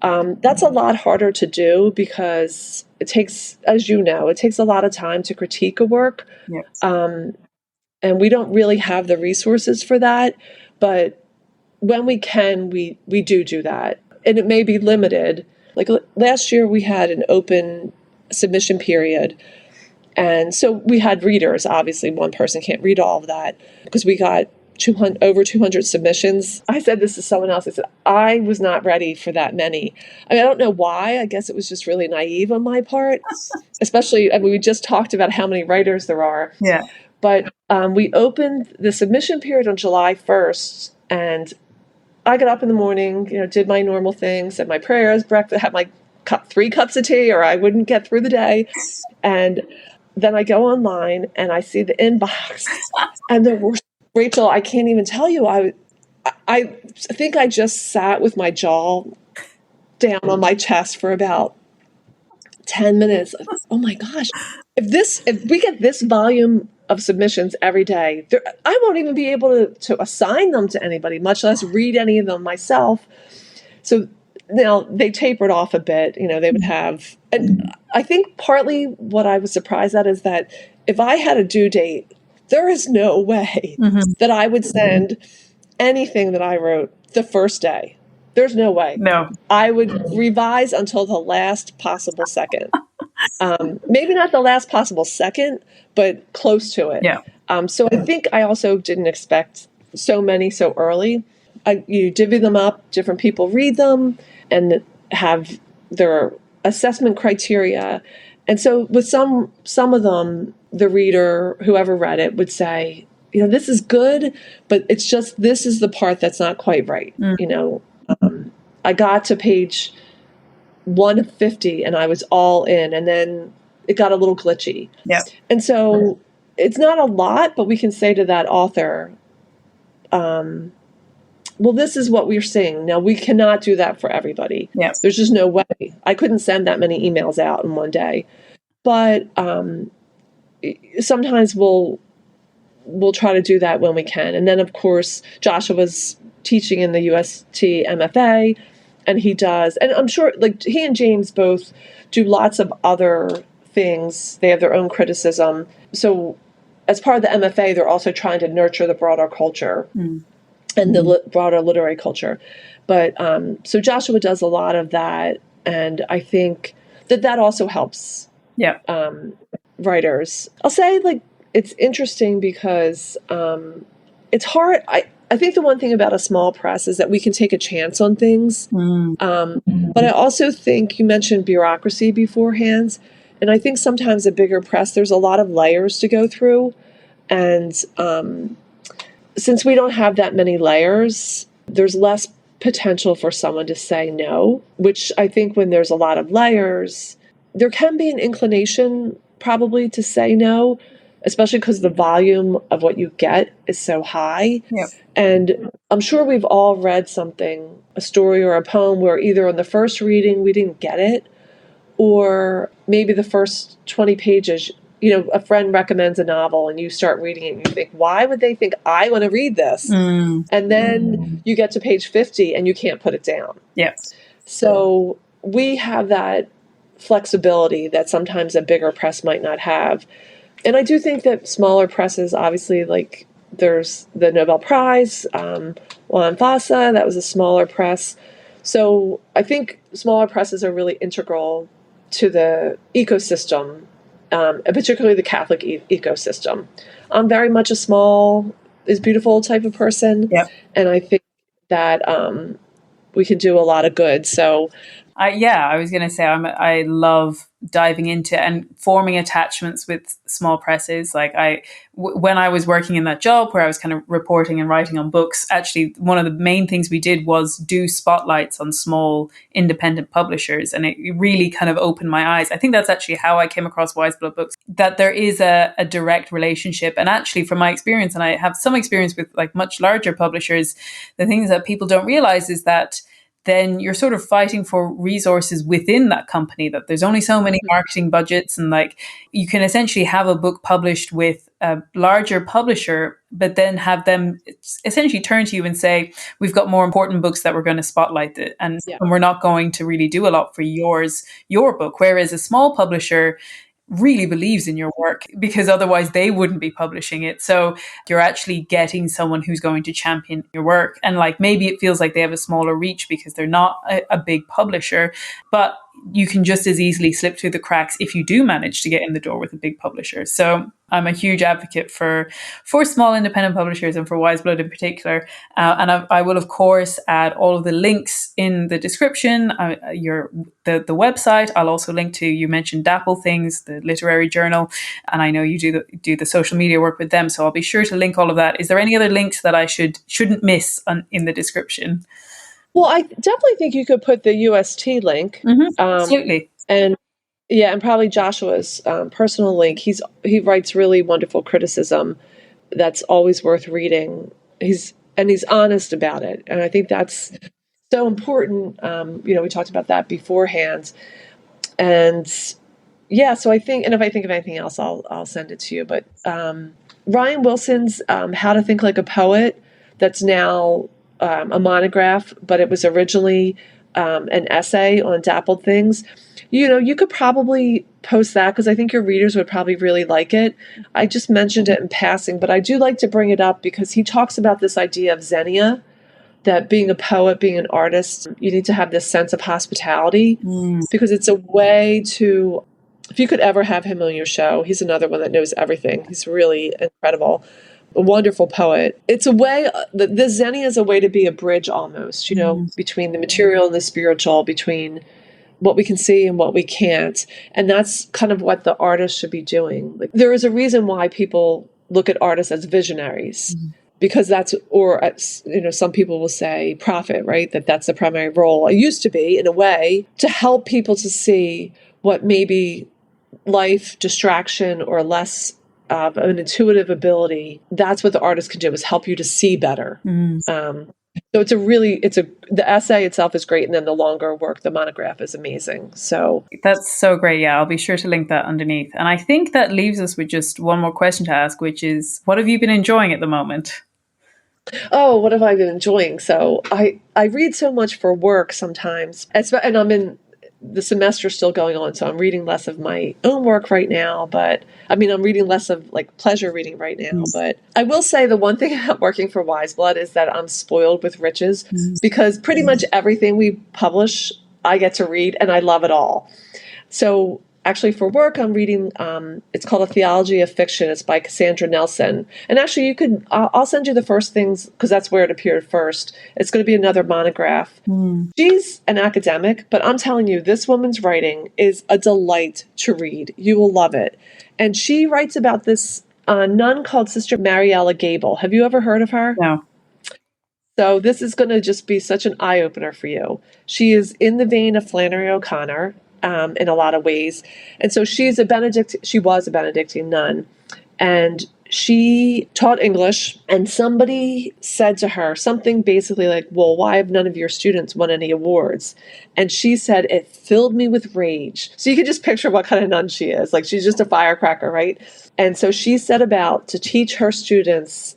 That's a lot harder to do because it takes, as you know, it takes a lot of time to critique a work. Yes. And we don't really have the resources for that. But when we can, we do that. And it may be limited. Like last year, we had an open submission period. And so we had readers. Obviously, one person can't read all of that because we got over 200 submissions. I said this to someone else. I said, I was not ready for that many. I mean, I don't know why. I guess it was just really naive on my part, especially, we just talked about how many writers there are. Yeah. But we opened the submission period on July 1st, and I got up in the morning, did my normal things, said my prayers, breakfast, had my 3 cups of tea, or I wouldn't get through the day. And then I go online and I see the inbox, and there were, Rachel, I can't even tell you. I think I just sat with my jaw down on my chest for about 10 minutes. Oh my gosh. If we get this volume of submissions every day, I won't even be able to assign them to anybody, much less read any of them myself. So now they tapered off a bit, they would have, and I think partly what I was surprised at is that if I had a due date, there is no way that I would send anything that I wrote the first day. There's no way. No. I would revise until the last possible second. Maybe not the last possible second, but close to it. Yeah. So I think I also didn't expect so many so early. You divvy them up, different people read them, and have their assessment criteria. And so with some of them, the reader, whoever read it, would say, this is good, but it's just, this is the part that's not quite right. I got to page 150 and I was all in, and then it got a little glitchy. Yeah. And so it's not a lot, but we can say to that author, well, this is what we're seeing. Now, we cannot do that for everybody. Yeah. There's just no way. I couldn't send that many emails out in one day. But sometimes we'll try to do that when we can. And then, of course, Joshua's teaching in the UST MFA, and he does. And I'm sure, like, he and James both do lots of other things. They have their own criticism. So as part of the MFA, they're also trying to nurture the broader culture and the broader literary culture. But so Joshua does a lot of that. And I think that also helps writers. I'll say, like, it's interesting because it's hard. I think the one thing about a small press is that we can take a chance on things. But I also think you mentioned bureaucracy beforehand. And I think sometimes a bigger press, there's a lot of layers to go through. And since we don't have that many layers, there's less potential for someone to say no, which I think when there's a lot of layers, there can be an inclination probably to say no, especially because the volume of what you get is so high. Yep. And I'm sure we've all read something, a story or a poem, where either on the first reading we didn't get it, or maybe the first 20 pages, a friend recommends a novel and you start reading it and you think, why would they think I want to read this? And then you get to page 50 and you can't put it down. Yes. So we have that flexibility that sometimes a bigger press might not have. And I do think that smaller presses, obviously, like there's the Nobel Prize, Juan Fasa, that was a smaller press. So I think smaller presses are really integral to the ecosystem, particularly the Catholic ecosystem. I'm very much a small is beautiful type of person. Yep. And I think that we can do a lot of good. So I was going to say I love diving into and forming attachments with small presses. Like when I was working in that job where I was kind of reporting and writing on books, actually one of the main things we did was do spotlights on small independent publishers, and it really kind of opened my eyes. I think that's actually how I came across Wiseblood Books, that there is a direct relationship. And actually, from my experience, and I have some experience with like much larger publishers, the things that people don't realize is that then you're sort of fighting for resources within that company, that there's only so many marketing budgets, and like you can essentially have a book published with a larger publisher, but then have them essentially turn to you and say, we've got more important books that we're going to spotlight and we're not going to really do a lot for your book. Whereas a small publisher really believes in your work, because otherwise they wouldn't be publishing it. So you're actually getting someone who's going to champion your work. And like maybe it feels like they have a smaller reach because they're not a big publisher, but you can just as easily slip through the cracks if you do manage to get in the door with a big publisher. So I'm a huge advocate for small independent publishers and for Wiseblood in particular. And I will, of course, add all of the links in the description, the website. I'll also link to, you mentioned Dapple Things, the literary journal, and I know you do the social media work with them. So I'll be sure to link all of that. Is there any other links that I shouldn't miss in the description? Well, I definitely think you could put the UST link. Absolutely. And probably Joshua's personal link. He writes really wonderful criticism that's always worth reading. He's honest about it, and I think that's so important. We talked about that beforehand, and so I think, and if I think of anything else, I'll send it to you. But Ryan Wilson's How to Think Like a Poet, that's now a monograph, but it was originally an essay on dappled things. You could probably post that because I think your readers would probably really like it. I just mentioned it in passing, but I do like to bring it up because he talks about this idea of xenia, that being a poet, being an artist, you need to have this sense of hospitality because it's a way to, if you could ever have him on your show, he's another one that knows everything. He's really incredible. A wonderful poet. It's a way, the xenia is a way to be a bridge almost, between the material and the spiritual, between what we can see and what we can't. And that's kind of what the artist should be doing. Like, there is a reason why people look at artists as visionaries. Because that's, or, some people will say prophet, right? That's the primary role. It used to be, in a way, to help people to see what maybe life, distraction, or less of an intuitive ability. That's what the artist can do, is help you to see better. So the essay itself is great. And then the longer work, the monograph, is amazing. So that's so great. Yeah, I'll be sure to link that underneath. And I think that leaves us with just one more question to ask, which is, what have you been enjoying at the moment? Oh, what have I been enjoying? So I read so much for work sometimes, and I'm in the semester still going on, so I'm reading less of my own work right now, but I'm reading less of like pleasure reading right now. But I will say the one thing about working for Wiseblood is that I'm spoiled with riches, because pretty much everything we publish, I get to read, and I love it all. So actually for work, I'm reading, it's called A Theology of Fiction. It's by Cassandra Nelson. And actually I'll send you the first things, because that's where it appeared first. It's going to be another monograph. She's an academic, but I'm telling you, this woman's writing is a delight to read. You will love it. And she writes about this nun called Sister Mariella Gable. Have you ever heard of her? No. So this is going to just be such an eye-opener for you. She is in the vein of Flannery O'Connor, in a lot of ways. And so she was a Benedictine nun, and she taught English, and somebody said to her something basically like, well, why have none of your students won any awards? And she said, it filled me with rage. So you can just picture what kind of nun she is. Like, she's just a firecracker, right? And so she set about to teach her students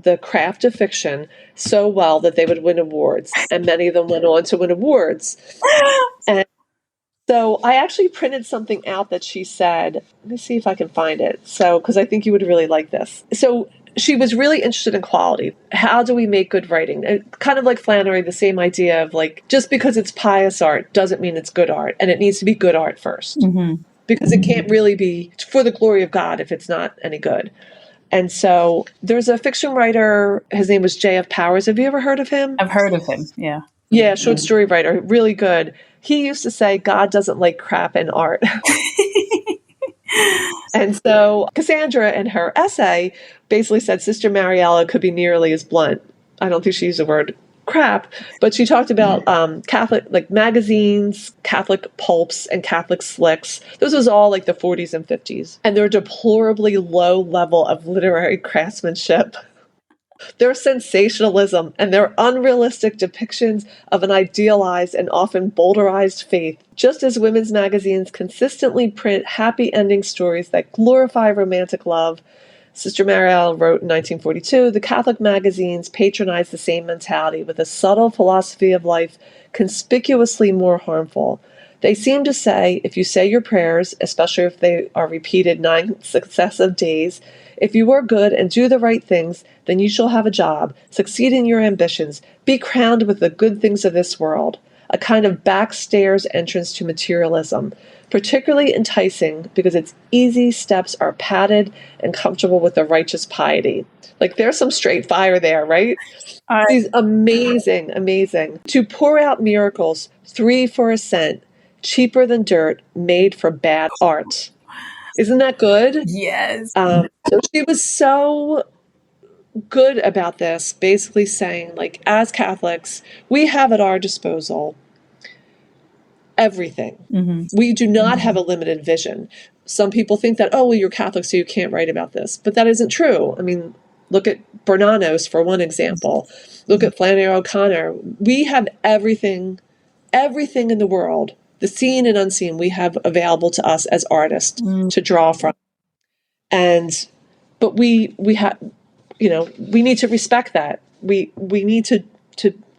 the craft of fiction so well that they would win awards. And many of them went on to win awards. And so I actually printed something out that she said. Let me see if I can find it. So, because I think you would really like this. So she was really interested in quality. How do we make good writing? And kind of like Flannery, the same idea of like, just because it's pious art doesn't mean it's good art. And it needs to be good art first. Because it can't really be for the glory of God if it's not any good. And so there's a fiction writer, his name was J.F. Powers. Have you ever heard of him? I've heard of him, yeah. Yeah, short story writer, really good. He used to say, God doesn't like crap in art. And so Cassandra, in her essay, basically said Sister Mariella could be nearly as blunt. I don't think she used the word crap, but she talked about Catholic, like magazines, Catholic pulps, and Catholic slicks. This was all like the 40s and 50s. And their deplorably low level of literary craftsmanship, their sensationalism, and their unrealistic depictions of an idealized and often boulderized faith. Just as women's magazines consistently print happy ending stories that glorify romantic love, Sister Marielle wrote in 1942, the Catholic magazines patronize the same mentality with a subtle philosophy of life conspicuously more harmful. They seem to say, if you say your prayers, especially if they are repeated 9 successive days, if you are good and do the right things, then you shall have a job, succeed in your ambitions, be crowned with the good things of this world, a kind of backstairs entrance to materialism, particularly enticing because its easy steps are padded and comfortable with the righteous piety. Like, there's some straight fire there, right? She's amazing, amazing. To pour out miracles, 3 for a cent, cheaper than dirt, made for bad art. Isn't that good? Yes. So she was so good about this, basically saying, like, as Catholics, we have at our disposal everything. We do not have a limited vision. Some people think that, oh, well, you're Catholic, so you can't write about this. But that isn't true. I mean, look at Bernanos, for one example. Look at Flannery O'Connor. We have everything in the world, the seen and unseen, we have available to us as artists to draw from. But we have, we need to respect that. We need to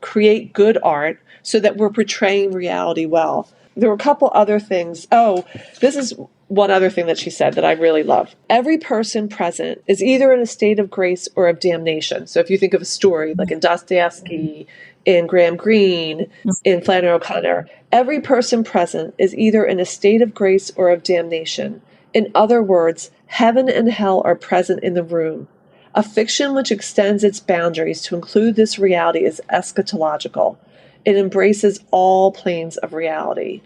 create good art so that we're portraying reality well. There were a couple other things. Oh, this is one other thing that she said that I really love. Every person present is either in a state of grace or of damnation. So if you think of a story like in Dostoevsky, in Graham Greene, in Flannery O'Connor, every person present is either in a state of grace or of damnation. In other words, heaven and hell are present in the room. A fiction which extends its boundaries to include this reality is eschatological. It embraces all planes of reality.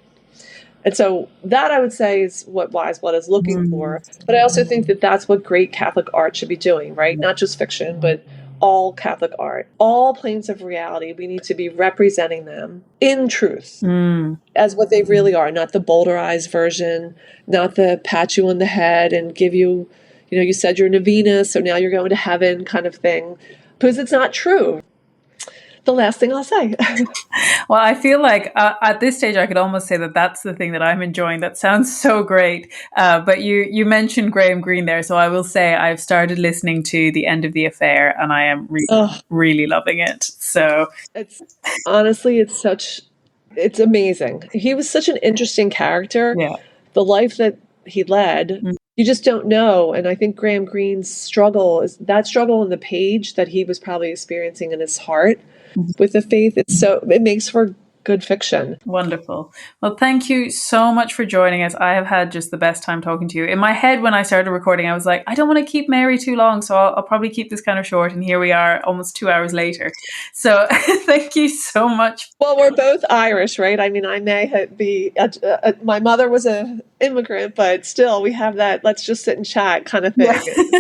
And so that, I would say, is what Wiseblood is looking for. But I also think that that's what great Catholic art should be doing, right? Not just fiction, but all Catholic art. All planes of reality, we need to be representing them in truth as what they really are, not the boulderized version, not the pat you on the head and give you, you said you're Novena, so now you're going to heaven kind of thing, because it's not true. The last thing I'll say. Well, I feel like at this stage, I could almost say that that's the thing that I'm enjoying. That sounds so great. But you mentioned Graham Greene there. So I will say I've started listening to The End of the Affair and I am really loving it. So It's amazing. He was such an interesting character. Yeah. The life that he led, you just don't know. And I think Graham Greene's struggle is that struggle on the page that he was probably experiencing in his heart with the faith. It makes for good fiction. Wonderful. Well, thank you so much for joining us. I have had just the best time talking to you. In my head, when I started recording, I was like, I don't want to keep Mary too long, so I'll probably keep this kind of short. And here we are almost 2 hours later. So thank you so much. Well, we're both Irish, right? I mean, I may be, my mother was an immigrant, but still we have that, let's just sit and chat kind of thing. Yeah.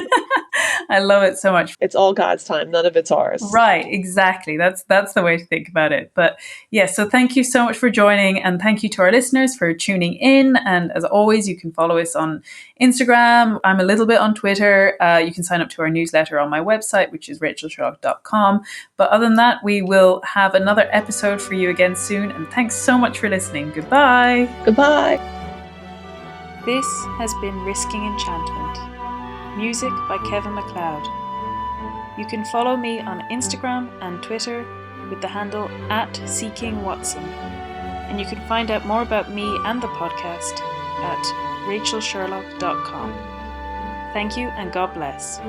I love it so much. It's all God's time. None of it's ours. Right. Exactly. That's the way to think about it. But yes, so thank you so much for joining, and thank you to our listeners for tuning in. And as always, you can follow us on Instagram. I'm a little bit on Twitter. You can sign up to our newsletter on my website, which is rachelsherlock.com. But other than that, we will have another episode for you again soon. And thanks so much for listening. Goodbye. Goodbye. This has been Risking Enchantment. Music by Kevin MacLeod. You can follow me on Instagram and Twitter with the handle @SeekingWatson. And you can find out more about me and the podcast at rachelsherlock.com. Thank you and God bless.